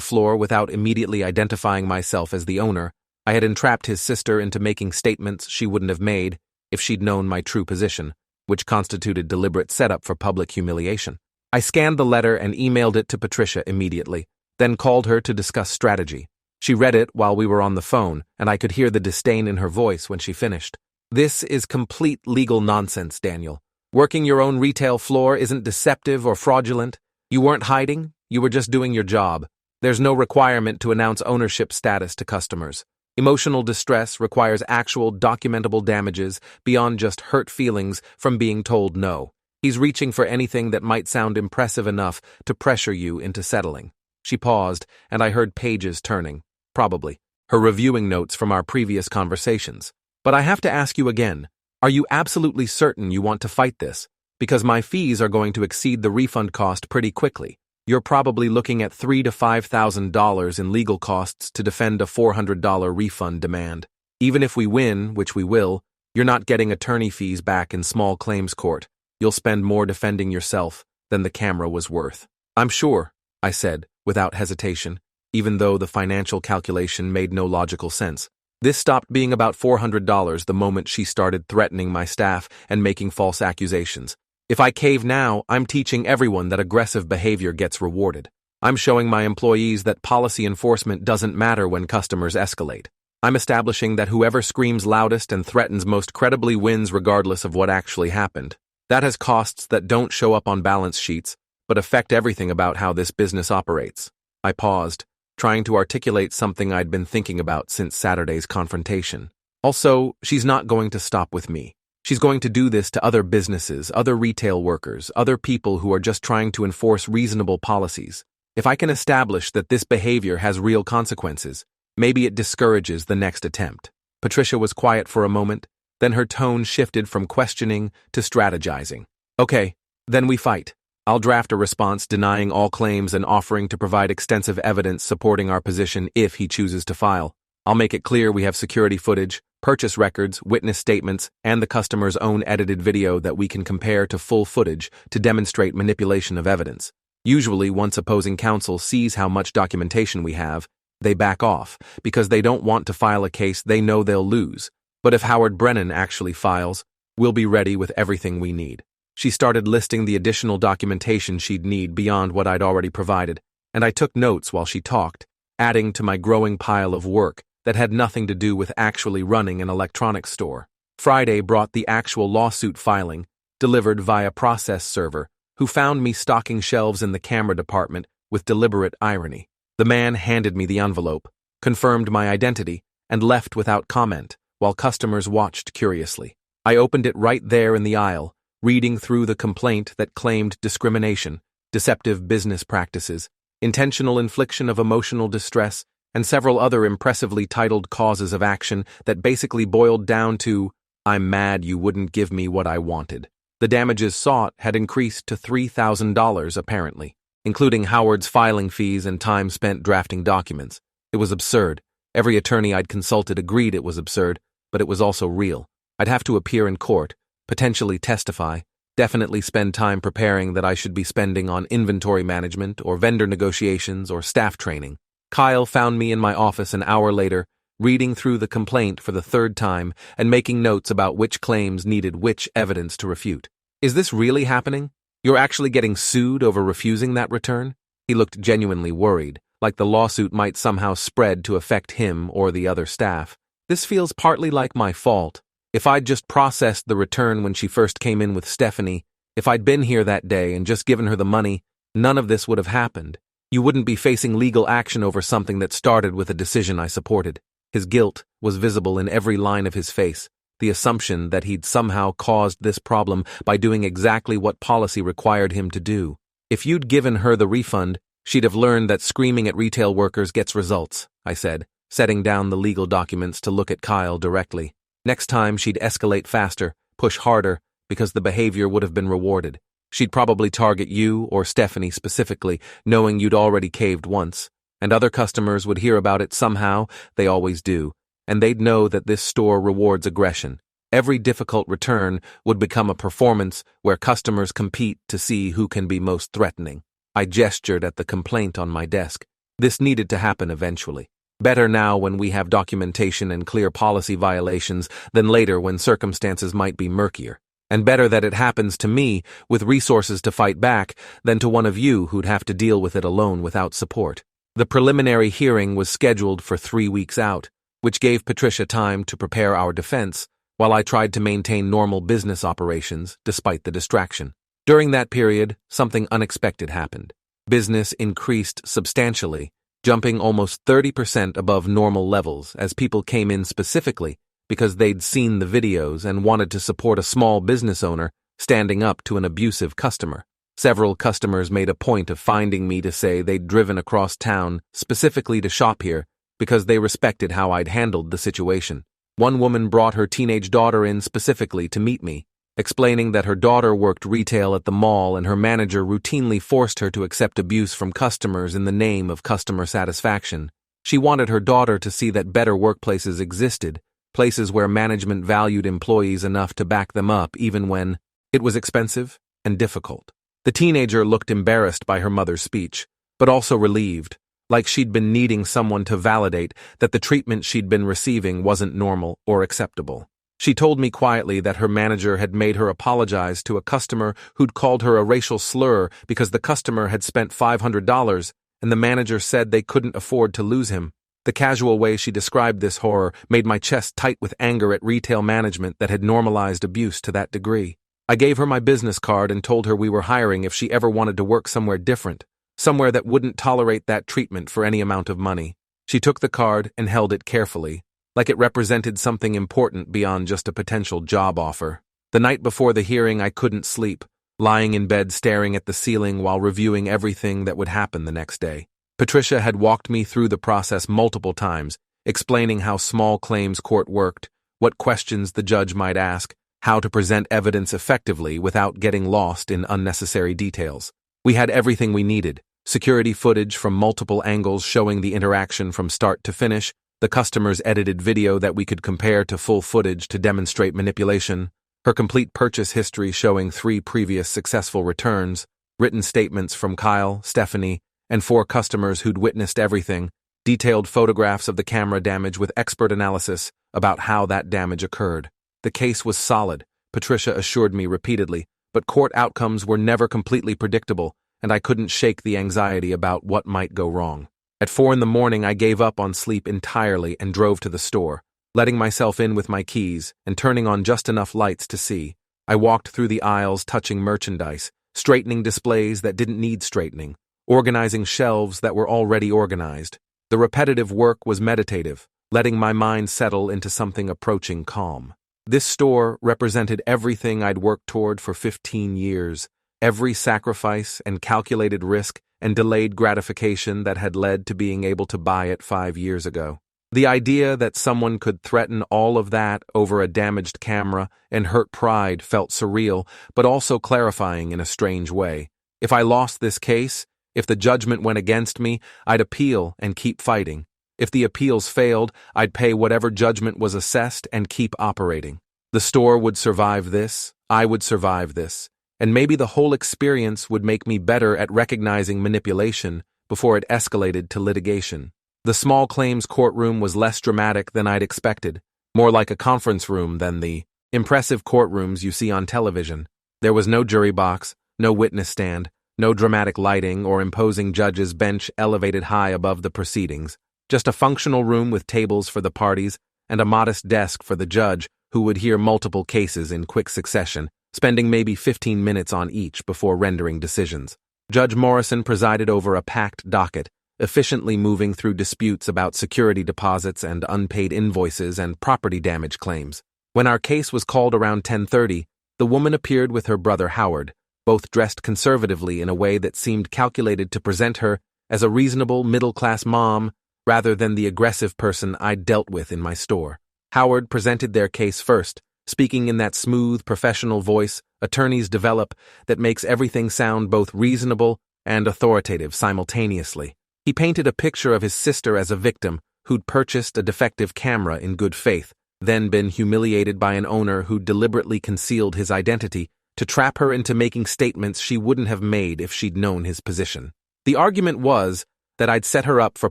floor without immediately identifying myself as the owner, I had entrapped his sister into making statements she wouldn't have made if she'd known my true position, which constituted deliberate setup for public humiliation. I scanned the letter and emailed it to Patricia immediately, then called her to discuss strategy. She read it while we were on the phone, and I could hear the disdain in her voice when she finished. "This is complete legal nonsense, Daniel. Working your own retail floor isn't deceptive or fraudulent. You weren't hiding, you were just doing your job. There's no requirement to announce ownership status to customers. Emotional distress requires actual documentable damages beyond just hurt feelings from being told no. He's reaching for anything that might sound impressive enough to pressure you into settling." She paused, and I heard pages turning. Probably her reviewing notes from our previous conversations. "But I have to ask you again, are you absolutely certain you want to fight this? Because my fees are going to exceed the refund cost pretty quickly. You're probably looking at $3,000 to $5,000 in legal costs to defend a $400 refund demand. Even if we win, which we will, you're not getting attorney fees back in small claims court. You'll spend more defending yourself than the camera was worth." "I'm sure," I said, without hesitation, even though the financial calculation made no logical sense. This stopped being about $400 the moment she started threatening my staff and making false accusations. If I cave now, I'm teaching everyone that aggressive behavior gets rewarded. I'm showing my employees that policy enforcement doesn't matter when customers escalate. I'm establishing that whoever screams loudest and threatens most credibly wins regardless of what actually happened. That has costs that don't show up on balance sheets, but affect everything about how this business operates. I paused, trying to articulate something I'd been thinking about since Saturday's confrontation. Also, she's not going to stop with me. She's going to do this to other businesses, other retail workers, other people who are just trying to enforce reasonable policies. If I can establish that this behavior has real consequences, maybe it discourages the next attempt. Patricia was quiet for a moment, then her tone shifted from questioning to strategizing. "Okay, then we fight. I'll draft a response denying all claims and offering to provide extensive evidence supporting our position if he chooses to file. I'll make it clear we have security footage, purchase records, witness statements, and the customer's own edited video that we can compare to full footage to demonstrate manipulation of evidence. Usually, once opposing counsel sees how much documentation we have, they back off because they don't want to file a case they know they'll lose. But if Howard Brennan actually files, we'll be ready with everything we need." She started listing the additional documentation she'd need beyond what I'd already provided, and I took notes while she talked, adding to my growing pile of work that had nothing to do with actually running an electronics store. Friday brought the actual lawsuit filing, delivered via process server, who found me stocking shelves in the camera department with deliberate irony. The man handed me the envelope, confirmed my identity, and left without comment, while customers watched curiously. I opened it right there in the aisle, reading through the complaint that claimed discrimination, deceptive business practices, intentional infliction of emotional distress, and several other impressively titled causes of action that basically boiled down to, "I'm mad you wouldn't give me what I wanted." The damages sought had increased to $3,000 apparently, including Howard's filing fees and time spent drafting documents. It was absurd. Every attorney I'd consulted agreed it was absurd, but it was also real. I'd have to appear in court, potentially testify, definitely spend time preparing that I should be spending on inventory management or vendor negotiations or staff training. Kyle found me in my office an hour later, reading through the complaint for the third time and making notes about which claims needed which evidence to refute. "Is this really happening? You're actually getting sued over refusing that return?" He looked genuinely worried, like the lawsuit might somehow spread to affect him or the other staff. "This feels partly like my fault. If I'd just processed the return when she first came in with Stephanie, if I'd been here that day and just given her the money, none of this would have happened. You wouldn't be facing legal action over something that started with a decision I supported." His guilt was visible in every line of his face, the assumption that he'd somehow caused this problem by doing exactly what policy required him to do. "If you'd given her the refund, she'd have learned that screaming at retail workers gets results," I said, setting down the legal documents to look at Kyle directly. Next time she'd escalate faster, push harder, because the behavior would have been rewarded. She'd probably target you or Stephanie specifically, knowing you'd already caved once, and other customers would hear about it somehow, they always do, and they'd know that this store rewards aggression. Every difficult return would become a performance where customers compete to see who can be most threatening. I gestured at the complaint on my desk. This needed to happen eventually. Better now when we have documentation and clear policy violations than later when circumstances might be murkier. And better that it happens to me with resources to fight back than to one of you who'd have to deal with it alone without support. The preliminary hearing was scheduled for 3 weeks out, which gave Patricia time to prepare our defense while I tried to maintain normal business operations despite the distraction. During that period, something unexpected happened. Business increased substantially, jumping almost 30% above normal levels as people came in specifically because they'd seen the videos and wanted to support a small business owner standing up to an abusive customer. Several customers made a point of finding me to say they'd driven across town specifically to shop here because they respected how I'd handled the situation. One woman brought her teenage daughter in specifically to meet me, explaining that her daughter worked retail at the mall and her manager routinely forced her to accept abuse from customers in the name of customer satisfaction. She wanted her daughter to see that better workplaces existed, places where management valued employees enough to back them up even when it was expensive and difficult. The teenager looked embarrassed by her mother's speech, but also relieved, like she'd been needing someone to validate that the treatment she'd been receiving wasn't normal or acceptable. She told me quietly that her manager had made her apologize to a customer who'd called her a racial slur because the customer had spent $500 and the manager said they couldn't afford to lose him. The casual way she described this horror made my chest tight with anger at retail management that had normalized abuse to that degree. I gave her my business card and told her we were hiring if she ever wanted to work somewhere different, somewhere that wouldn't tolerate that treatment for any amount of money. She took the card and held it carefully, like it represented something important beyond just a potential job offer. The night before the hearing, I couldn't sleep, lying in bed staring at the ceiling while reviewing everything that would happen the next day. Patricia had walked me through the process multiple times, explaining how small claims court worked, what questions the judge might ask, how to present evidence effectively without getting lost in unnecessary details. We had everything we needed: security footage from multiple angles showing the interaction from start to finish, the customer's edited video that we could compare to full footage to demonstrate manipulation, her complete purchase history showing 3 previous successful returns, written statements from Kyle, Stephanie, and 4 customers who'd witnessed everything, detailed photographs of the camera damage with expert analysis about how that damage occurred. The case was solid, Patricia assured me repeatedly, but court outcomes were never completely predictable, and I couldn't shake the anxiety about what might go wrong. At 4 a.m, I gave up on sleep entirely and drove to the store, letting myself in with my keys and turning on just enough lights to see. I walked through the aisles touching merchandise, straightening displays that didn't need straightening, organizing shelves that were already organized. The repetitive work was meditative, letting my mind settle into something approaching calm. This store represented everything I'd worked toward for 15 years, every sacrifice and calculated risk and delayed gratification that had led to being able to buy it 5 years ago. The idea that someone could threaten all of that over a damaged camera and hurt pride felt surreal, but also clarifying in a strange way. If I lost this case, if the judgment went against me, I'd appeal and keep fighting. If the appeals failed, I'd pay whatever judgment was assessed and keep operating. The store would survive this, I would survive this, and maybe the whole experience would make me better at recognizing manipulation before it escalated to litigation. The small claims courtroom was less dramatic than I'd expected, more like a conference room than the impressive courtrooms you see on television. There was no jury box, no witness stand, no dramatic lighting or imposing judge's bench elevated high above the proceedings. Just a functional room with tables for the parties and a modest desk for the judge who would hear multiple cases in quick succession, spending maybe 15 minutes on each before rendering decisions. Judge Morrison presided over a packed docket, efficiently moving through disputes about security deposits and unpaid invoices and property damage claims. When our case was called around 10:30, the woman appeared with her brother Howard, both dressed conservatively in a way that seemed calculated to present her as a reasonable middle-class mom rather than the aggressive person I'd dealt with in my store. Howard presented their case first, speaking in that smooth, professional voice attorneys develop that makes everything sound both reasonable and authoritative simultaneously. He painted a picture of his sister as a victim who'd purchased a defective camera in good faith, then been humiliated by an owner who deliberately concealed his identity to trap her into making statements she wouldn't have made if she'd known his position. The argument was that I'd set her up for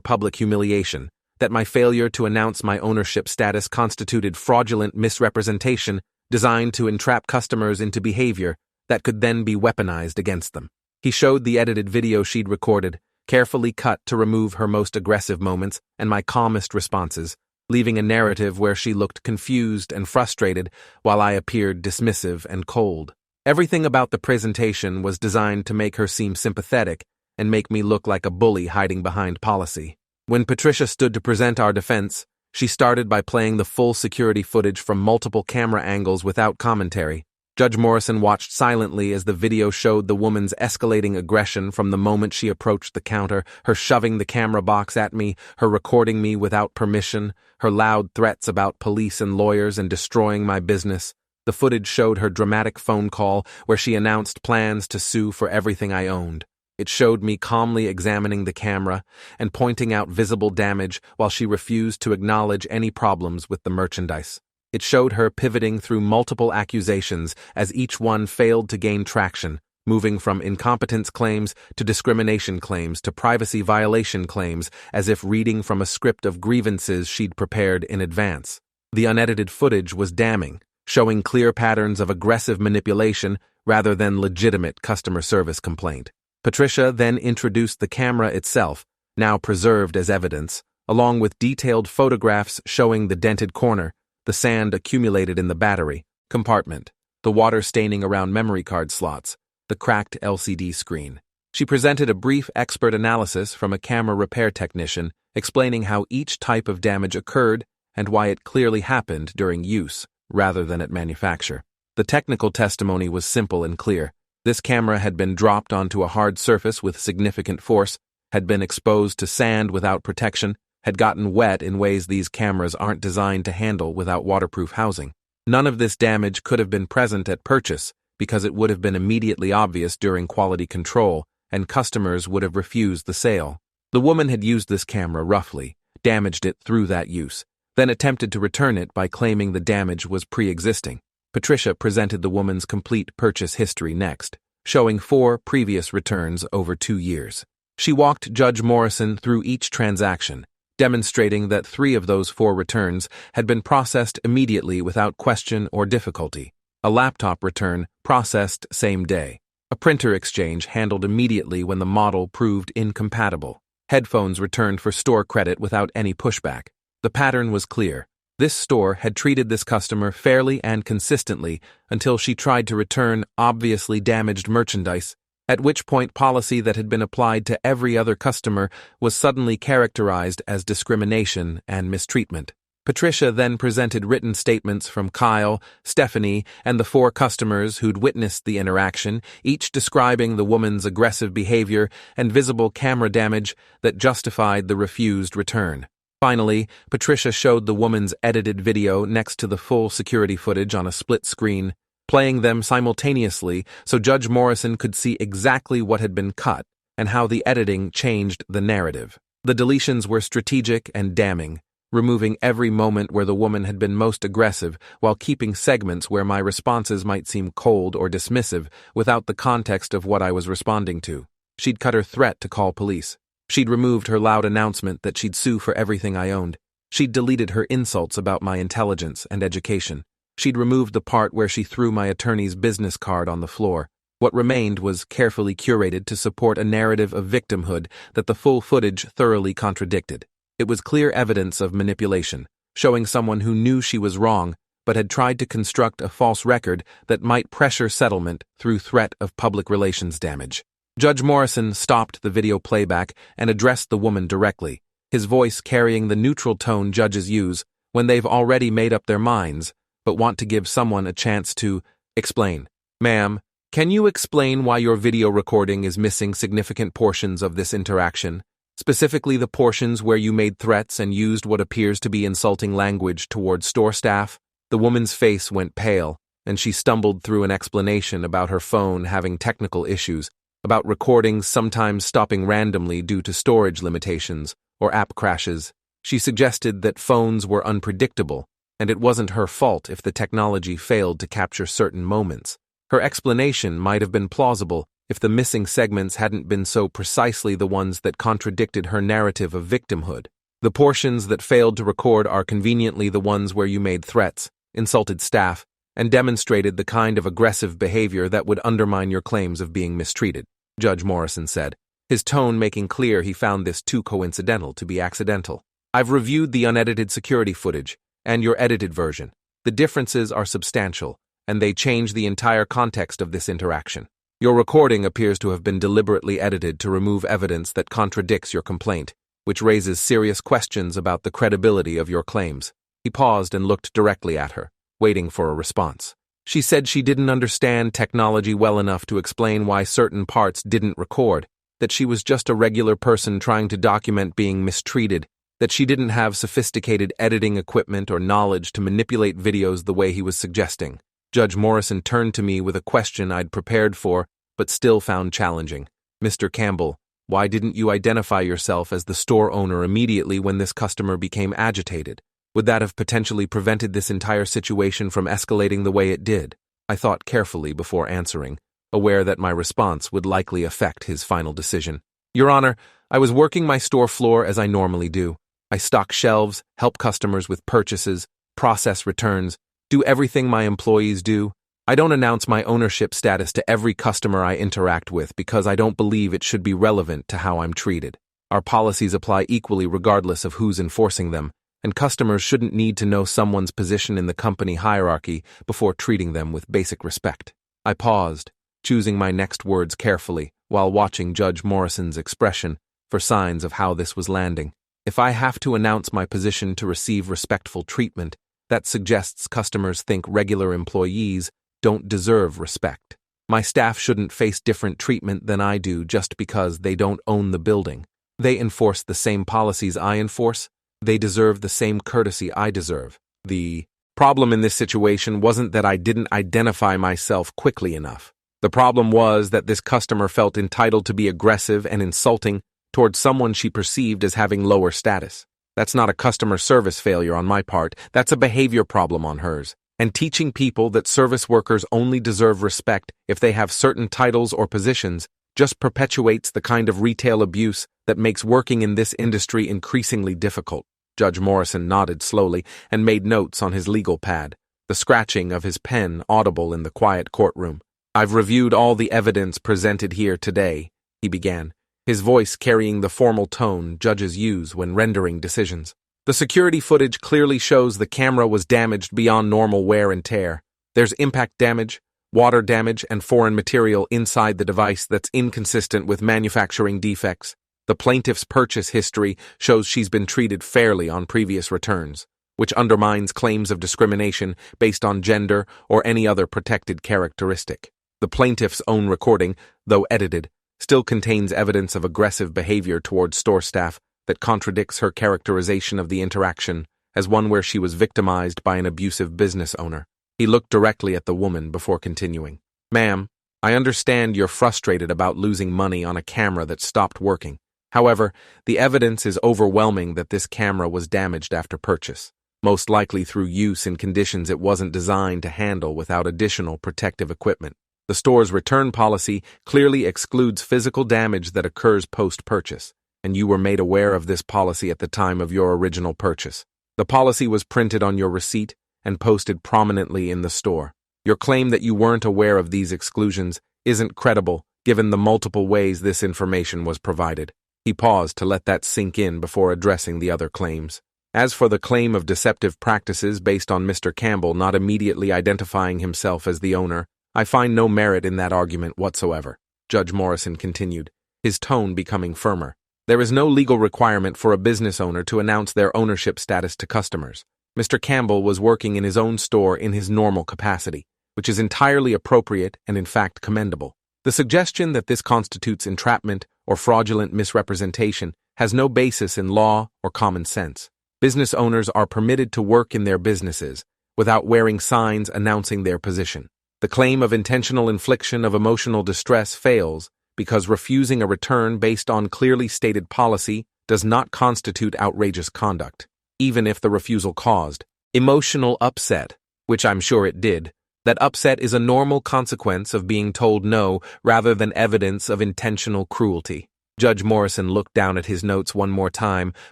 public humiliation, that my failure to announce my ownership status constituted fraudulent misrepresentation designed to entrap customers into behavior that could then be weaponized against them. He showed the edited video she'd recorded, carefully cut to remove her most aggressive moments and my calmest responses, leaving a narrative where she looked confused and frustrated while I appeared dismissive and cold. Everything about the presentation was designed to make her seem sympathetic and make me look like a bully hiding behind policy. When Patricia stood to present our defense, she started by playing the full security footage from multiple camera angles without commentary. Judge Morrison watched silently as the video showed the woman's escalating aggression from the moment she approached the counter, her shoving the camera box at me, her recording me without permission, her loud threats about police and lawyers and destroying my business. The footage showed her dramatic phone call where she announced plans to sue for everything I owned. It showed me calmly examining the camera and pointing out visible damage while she refused to acknowledge any problems with the merchandise. It showed her pivoting through multiple accusations as each one failed to gain traction, moving from incompetence claims to discrimination claims to privacy violation claims as if reading from a script of grievances she'd prepared in advance. The unedited footage was damning, showing clear patterns of aggressive manipulation rather than legitimate customer service complaint. Patricia then introduced the camera itself, now preserved as evidence, along with detailed photographs showing the dented corner, the sand accumulated in the battery compartment, the water staining around memory card slots, the cracked LCD screen. She presented a brief expert analysis from a camera repair technician explaining how each type of damage occurred and why it clearly happened during use rather than at manufacture. The technical testimony was simple and clear. This camera had been dropped onto a hard surface with significant force, had been exposed to sand without protection, had gotten wet in ways these cameras aren't designed to handle without waterproof housing. None of this damage could have been present at purchase because it would have been immediately obvious during quality control and customers would have refused the sale. The woman had used this camera roughly, damaged it through that use, then attempted to return it by claiming the damage was pre-existing. Patricia presented the woman's complete purchase history next, showing 4 previous returns over 2 years. She walked Judge Morrison through each transaction, demonstrating that 3 of those 4 returns had been processed immediately without question or difficulty. A laptop return processed same day. A printer exchange handled immediately when the model proved incompatible. Headphones returned for store credit without any pushback. The pattern was clear. This store had treated this customer fairly and consistently until she tried to return obviously damaged merchandise, at which point policy that had been applied to every other customer was suddenly characterized as discrimination and mistreatment. Patricia then presented written statements from Kyle, Stephanie, and the 4 customers who'd witnessed the interaction, each describing the woman's aggressive behavior and visible camera damage that justified the refused return. Finally, Patricia showed the woman's edited video next to the full security footage on a split screen, playing them simultaneously so Judge Morrison could see exactly what had been cut and how the editing changed the narrative. The deletions were strategic and damning, removing every moment where the woman had been most aggressive while keeping segments where my responses might seem cold or dismissive without the context of what I was responding to. She'd cut her threat to call police. She'd removed her loud announcement that she'd sue for everything I owned. She'd deleted her insults about my intelligence and education. She'd removed the part where she threw my attorney's business card on the floor. What remained was carefully curated to support a narrative of victimhood that the full footage thoroughly contradicted. It was clear evidence of manipulation, showing someone who knew she was wrong but had tried to construct a false record that might pressure settlement through threat of public relations damage. Judge Morrison stopped the video playback and addressed the woman directly, his voice carrying the neutral tone judges use when they've already made up their minds but want to give someone a chance to explain. Ma'am, can you explain why your video recording is missing significant portions of this interaction, specifically the portions where you made threats and used what appears to be insulting language toward store staff? The woman's face went pale, and she stumbled through an explanation about her phone having technical issues, about recordings sometimes stopping randomly due to storage limitations or app crashes. She suggested that phones were unpredictable, and it wasn't her fault if the technology failed to capture certain moments. Her explanation might have been plausible if the missing segments hadn't been so precisely the ones that contradicted her narrative of victimhood. The portions that failed to record are conveniently the ones where you made threats, insulted staff, and demonstrated the kind of aggressive behavior that would undermine your claims of being mistreated, Judge Morrison said, his tone making clear he found this too coincidental to be accidental. I've reviewed the unedited security footage and your edited version. The differences are substantial, and they change the entire context of this interaction. Your recording appears to have been deliberately edited to remove evidence that contradicts your complaint, which raises serious questions about the credibility of your claims. He paused and looked directly at her, waiting for a response. She said she didn't understand technology well enough to explain why certain parts didn't record, that she was just a regular person trying to document being mistreated, that she didn't have sophisticated editing equipment or knowledge to manipulate videos the way he was suggesting. Judge Morrison turned to me with a question I'd prepared for, but still found challenging. Mr. Campbell, why didn't you identify yourself as the store owner immediately when this customer became agitated? Would that have potentially prevented this entire situation from escalating the way it did? I thought carefully before answering, aware that my response would likely affect his final decision. Your Honor, I was working my store floor as I normally do. I stock shelves, help customers with purchases, process returns, do everything my employees do. I don't announce my ownership status to every customer I interact with because I don't believe it should be relevant to how I'm treated. Our policies apply equally regardless of who's enforcing them, and customers shouldn't need to know someone's position in the company hierarchy before treating them with basic respect. I paused, choosing my next words carefully while watching Judge Morrison's expression for signs of how this was landing. If I have to announce my position to receive respectful treatment, that suggests customers think regular employees don't deserve respect. My staff shouldn't face different treatment than I do just because they don't own the building. They enforce the same policies I enforce. They deserve the same courtesy I deserve. The problem in this situation wasn't that I didn't identify myself quickly enough. The problem was that this customer felt entitled to be aggressive and insulting towards someone she perceived as having lower status. That's not a customer service failure on my part, that's a behavior problem on hers. And teaching people that service workers only deserve respect if they have certain titles or positions just perpetuates the kind of retail abuse that makes working in this industry increasingly difficult. Judge Morrison nodded slowly and made notes on his legal pad, the scratching of his pen audible in the quiet courtroom. I've reviewed all the evidence presented here today, he began, his voice carrying the formal tone judges use when rendering decisions. The security footage clearly shows the camera was damaged beyond normal wear and tear. There's impact damage, water damage, and foreign material inside the device that's inconsistent with manufacturing defects. The plaintiff's purchase history shows she's been treated fairly on previous returns, which undermines claims of discrimination based on gender or any other protected characteristic. The plaintiff's own recording, though edited, still contains evidence of aggressive behavior towards store staff that contradicts her characterization of the interaction as one where she was victimized by an abusive business owner. He looked directly at the woman before continuing. Ma'am, I understand you're frustrated about losing money on a camera that stopped working. However, the evidence is overwhelming that this camera was damaged after purchase, most likely through use in conditions it wasn't designed to handle without additional protective equipment. The store's return policy clearly excludes physical damage that occurs post-purchase, and you were made aware of this policy at the time of your original purchase. The policy was printed on your receipt and posted prominently in the store. Your claim that you weren't aware of these exclusions isn't credible given the multiple ways this information was provided. He paused to let that sink in before addressing the other claims. As for the claim of deceptive practices based on Mr. Campbell not immediately identifying himself as the owner, I find no merit in that argument whatsoever, Judge Morrison continued, his tone becoming firmer. There is no legal requirement for a business owner to announce their ownership status to customers. Mr. Campbell was working in his own store in his normal capacity, which is entirely appropriate and in fact commendable. The suggestion that this constitutes entrapment or fraudulent misrepresentation has no basis in law or common sense. Business owners are permitted to work in their businesses without wearing signs announcing their position. The claim of intentional infliction of emotional distress fails because refusing a return based on clearly stated policy does not constitute outrageous conduct, even if the refusal caused emotional upset, which I'm sure it did. That upset is a normal consequence of being told no rather than evidence of intentional cruelty. Judge Morrison looked down at his notes one more time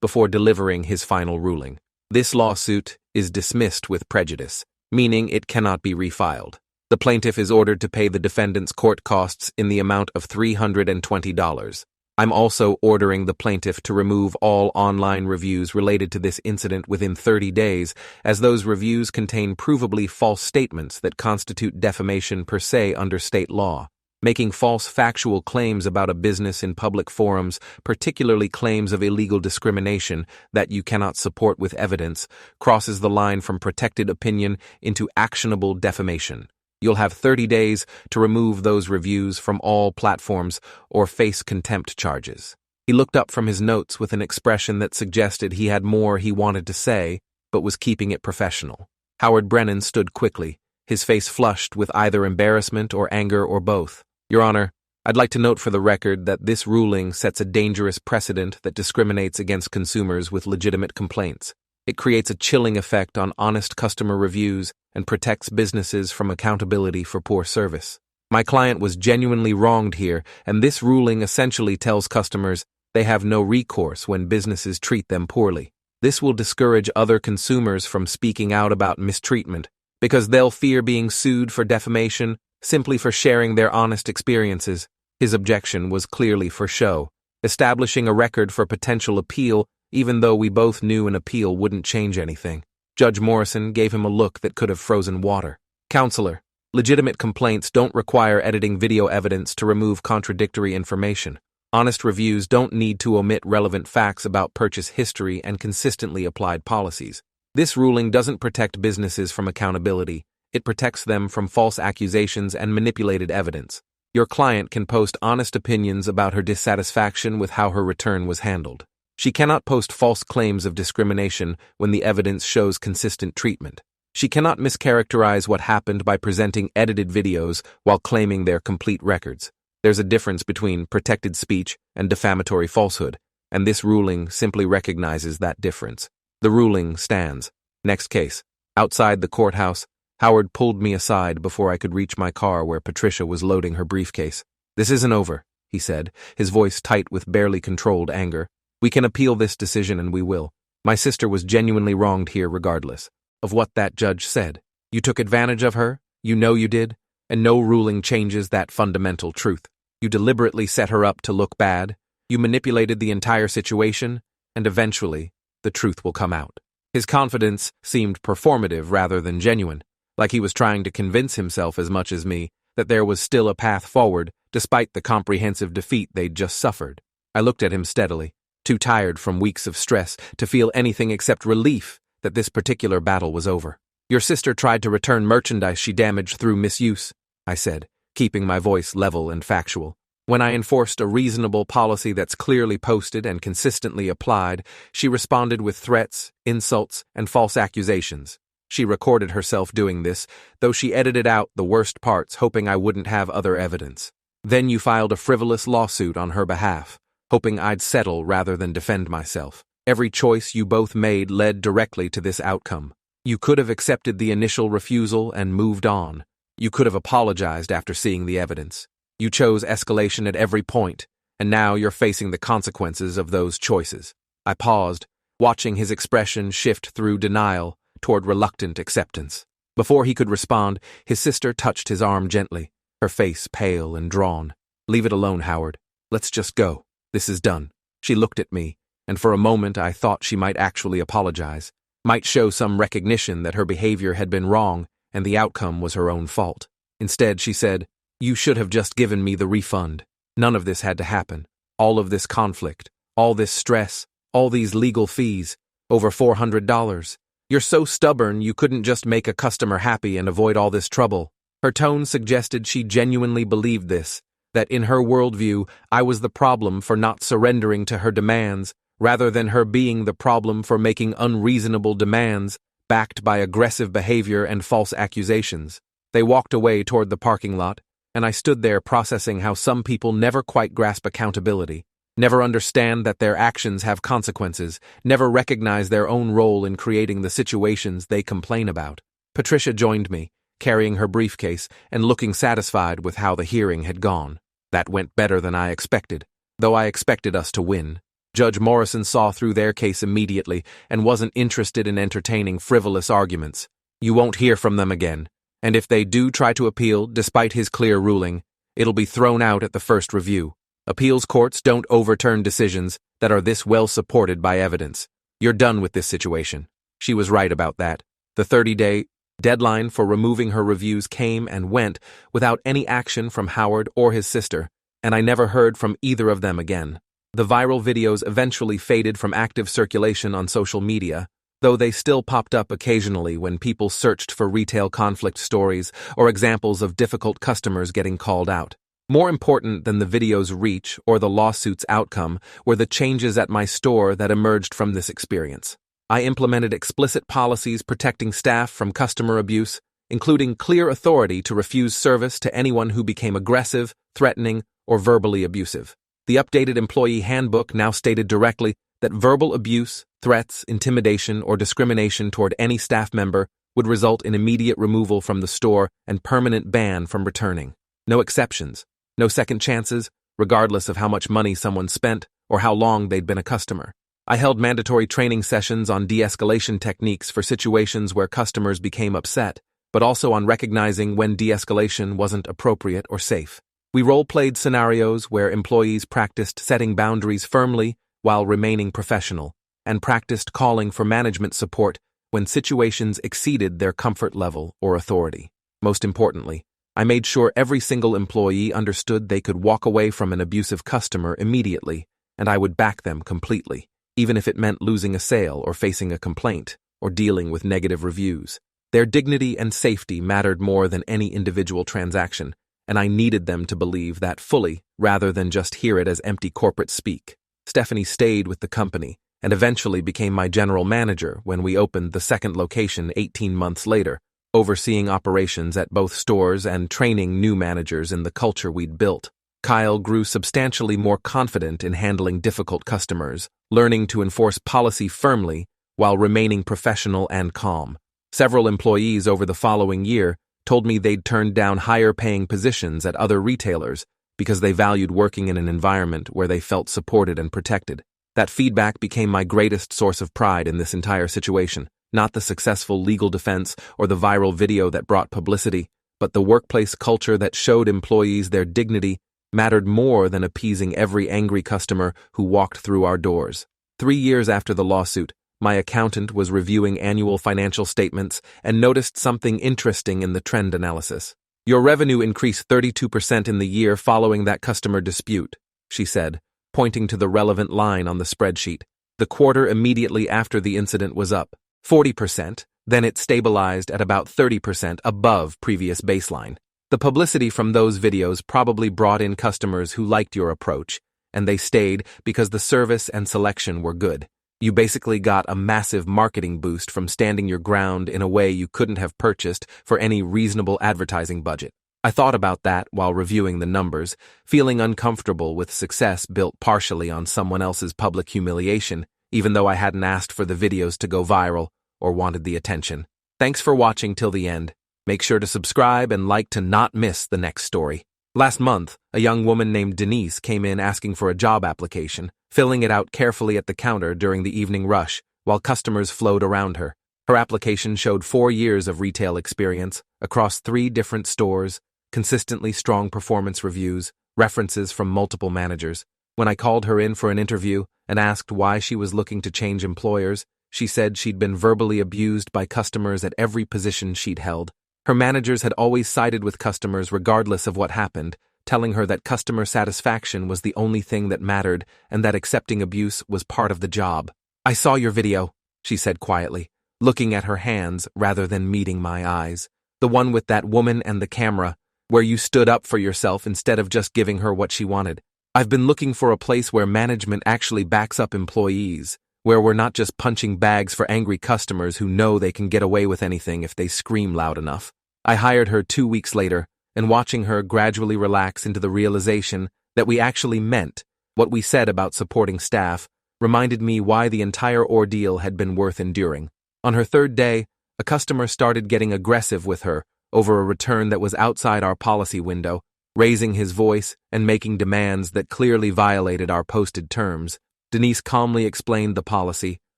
before delivering his final ruling. This lawsuit is dismissed with prejudice, meaning it cannot be refiled. The plaintiff is ordered to pay the defendant's court costs in the amount of $320. I'm also ordering the plaintiff to remove all online reviews related to this incident within 30 days, as those reviews contain provably false statements that constitute defamation per se under state law. Making false factual claims about a business in public forums, particularly claims of illegal discrimination that you cannot support with evidence, crosses the line from protected opinion into actionable defamation. You'll have 30 days to remove those reviews from all platforms or face contempt charges. He looked up from his notes with an expression that suggested he had more he wanted to say, but was keeping it professional. Howard Brennan stood quickly, his face flushed with either embarrassment or anger or both. Your Honor, I'd like to note for the record that this ruling sets a dangerous precedent that discriminates against consumers with legitimate complaints. It creates a chilling effect on honest customer reviews and protects businesses from accountability for poor service. My client was genuinely wronged here, and this ruling essentially tells customers they have no recourse when businesses treat them poorly. This will discourage other consumers from speaking out about mistreatment, because they'll fear being sued for defamation simply for sharing their honest experiences. His objection was clearly for show, establishing a record for potential appeal even though we both knew an appeal wouldn't change anything. Judge Morrison gave him a look that could have frozen water. Counselor, legitimate complaints don't require editing video evidence to remove contradictory information. Honest reviews don't need to omit relevant facts about purchase history and consistently applied policies. This ruling doesn't protect businesses from accountability. It protects them from false accusations and manipulated evidence. Your client can post honest opinions about her dissatisfaction with how her return was handled. She cannot post false claims of discrimination when the evidence shows consistent treatment. She cannot mischaracterize what happened by presenting edited videos while claiming they're complete records. There's a difference between protected speech and defamatory falsehood, and this ruling simply recognizes that difference. The ruling stands. Next case. Outside the courthouse, Howard pulled me aside before I could reach my car where Patricia was loading her briefcase. This isn't over, he said, his voice tight with barely controlled anger. We can appeal this decision and we will. My sister was genuinely wronged here regardless of what that judge said. You took advantage of her, you know you did, and no ruling changes that fundamental truth. You deliberately set her up to look bad, you manipulated the entire situation, and eventually, the truth will come out. His confidence seemed performative rather than genuine, like he was trying to convince himself as much as me that there was still a path forward despite the comprehensive defeat they'd just suffered. I looked at him steadily, too tired from weeks of stress to feel anything except relief that this particular battle was over. Your sister tried to return merchandise she damaged through misuse, I said, keeping my voice level and factual. When I enforced a reasonable policy that's clearly posted and consistently applied, she responded with threats, insults, and false accusations. She recorded herself doing this, though she edited out the worst parts, hoping I wouldn't have other evidence. Then you filed a frivolous lawsuit on her behalf, hoping I'd settle rather than defend myself. Every choice you both made led directly to this outcome. You could have accepted the initial refusal and moved on. You could have apologized after seeing the evidence. You chose escalation at every point, and now you're facing the consequences of those choices. I paused, watching his expression shift through denial toward reluctant acceptance. Before he could respond, his sister touched his arm gently, her face pale and drawn. Leave it alone, Howard. Let's just go. This is done. She looked at me, and for a moment I thought she might actually apologize, might show some recognition that her behavior had been wrong and the outcome was her own fault. Instead, she said, "You should have just given me the refund. None of this had to happen. All of this conflict, all this stress, all these legal fees, over $400. You're so stubborn you couldn't just make a customer happy and avoid all this trouble." Her tone suggested she genuinely believed this, that in her worldview, I was the problem for not surrendering to her demands, rather than her being the problem for making unreasonable demands, backed by aggressive behavior and false accusations. They walked away toward the parking lot, and I stood there processing how some people never quite grasp accountability. never understand that their actions have consequences, never recognize their own role in creating the situations they complain about. Patricia joined me, carrying her briefcase and looking satisfied with how the hearing had gone. That went better than I expected, though I expected us to win. Judge Morrison saw through their case immediately and wasn't interested in entertaining frivolous arguments. You won't hear from them again, and if they do try to appeal, despite his clear ruling, it'll be thrown out at the first review. Appeals courts don't overturn decisions that are this well supported by evidence. You're done with this situation. She was right about that. The 30-day deadline for removing her reviews came and went without any action from Howard or his sister, and I never heard from either of them again. The viral videos eventually faded from active circulation on social media, though they still popped up occasionally when people searched for retail conflict stories or examples of difficult customers getting called out. More important than the video's reach or the lawsuit's outcome were the changes at my store that emerged from this experience. I implemented explicit policies protecting staff from customer abuse, including clear authority to refuse service to anyone who became aggressive, threatening, or verbally abusive. The updated employee handbook now stated directly that verbal abuse, threats, intimidation, or discrimination toward any staff member would result in immediate removal from the store and permanent ban from returning. No exceptions. No second chances, regardless of how much money someone spent or how long they'd been a customer. I held mandatory training sessions on de-escalation techniques for situations where customers became upset, but also on recognizing when de-escalation wasn't appropriate or safe. We role-played scenarios where employees practiced setting boundaries firmly while remaining professional, and practiced calling for management support when situations exceeded their comfort level or authority. Most importantly, I made sure every single employee understood they could walk away from an abusive customer immediately, and I would back them completely, even if it meant losing a sale or facing a complaint or dealing with negative reviews. Their dignity and safety mattered more than any individual transaction, and I needed them to believe that fully rather than just hear it as empty corporate speak. Stephanie stayed with the company and eventually became my general manager when we opened the second location 18 months later, overseeing operations at both stores and training new managers in the culture we'd built. Kyle grew substantially more confident in handling difficult customers, learning to enforce policy firmly while remaining professional and calm. Several employees over the following year told me they'd turned down higher-paying positions at other retailers because they valued working in an environment where they felt supported and protected. That feedback became my greatest source of pride in this entire situation. Not the successful legal defense or the viral video that brought publicity, but the workplace culture that showed employees their dignity mattered more than appeasing every angry customer who walked through our doors. 3 years after the lawsuit, my accountant was reviewing annual financial statements and noticed something interesting in the trend analysis. Your revenue increased 32% in the year following that customer dispute, she said, pointing to the relevant line on the spreadsheet. The quarter immediately after the incident was up 40%, then it stabilized at about 30% above previous baseline. The publicity from those videos probably brought in customers who liked your approach, and they stayed because the service and selection were good. You basically got a massive marketing boost from standing your ground in a way you couldn't have purchased for any reasonable advertising budget. I thought about that while reviewing the numbers, feeling uncomfortable with success built partially on someone else's public humiliation, even though I hadn't asked for the videos to go viral or wanted the attention. Thanks for watching till the end. Make sure to subscribe and like to not miss the next story. Last month, a young woman named Denise came in asking for a job application, filling it out carefully at the counter during the evening rush, while customers flowed around her. Her application showed 4 years of retail experience across 3 different stores, consistently strong performance reviews, references from multiple managers. When I called her in for an interview and asked why she was looking to change employers, she said she'd been verbally abused by customers at every position she'd held. Her managers had always sided with customers regardless of what happened, telling her that customer satisfaction was the only thing that mattered and that accepting abuse was part of the job. "I saw your video," she said quietly, looking at her hands rather than meeting my eyes. "The one with that woman and the camera, where you stood up for yourself instead of just giving her what she wanted. I've been looking for a place where management actually backs up employees, where we're not just punching bags for angry customers who know they can get away with anything if they scream loud enough." I hired her 2 weeks later, and watching her gradually relax into the realization that we actually meant What we said about supporting staff reminded me why the entire ordeal had been worth enduring. On her third day, a customer started getting aggressive with her over a return that was outside our policy window, raising his voice and making demands that clearly violated our posted terms. Denise calmly explained the policy,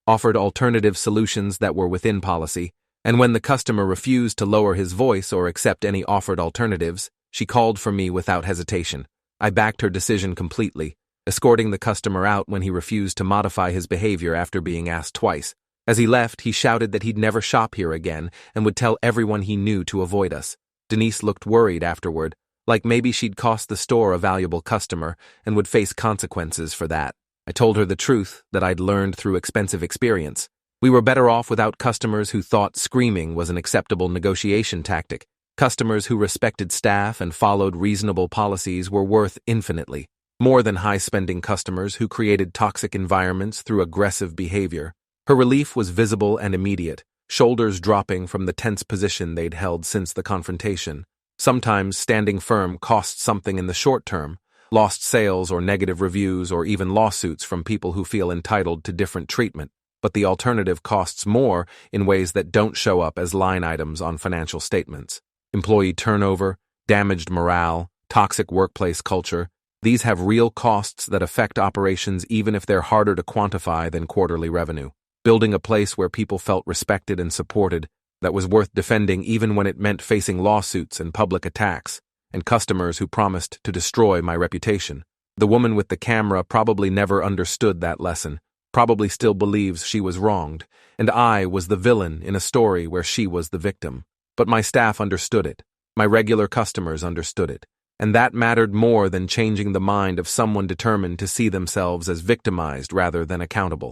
offered alternative solutions that were within policy, and when the customer refused to lower his voice or accept any offered alternatives, she called for me without hesitation. I backed her decision completely, escorting the customer out when he refused to modify his behavior after being asked twice. As he left, he shouted that he'd never shop here again and would tell everyone he knew to avoid us. Denise looked worried afterward, like maybe she'd cost the store a valuable customer and would face consequences for that. I told her the truth that I'd learned through expensive experience. We were better off without customers who thought screaming was an acceptable negotiation tactic. Customers who respected staff and followed reasonable policies were worth infinitely more than high-spending customers who created toxic environments through aggressive behavior. Her relief was visible and immediate, shoulders dropping from the tense position they'd held since the confrontation. Sometimes standing firm costs something in the short term, lost sales or negative reviews or even lawsuits from people who feel entitled to different treatment. But the alternative costs more in ways that don't show up as line items on financial statements. Employee turnover, damaged morale, toxic workplace culture, these have real costs that affect operations even if they're harder to quantify than quarterly revenue. Building a place where people felt respected and supported, that was worth defending even when it meant facing lawsuits and public attacks, and customers who promised to destroy my reputation. The woman with the camera probably never understood that lesson, probably still believes she was wronged, and I was the villain in a story where she was the victim. But my staff understood it. My regular customers understood it. And that mattered more than changing the mind of someone determined to see themselves as victimized rather than accountable.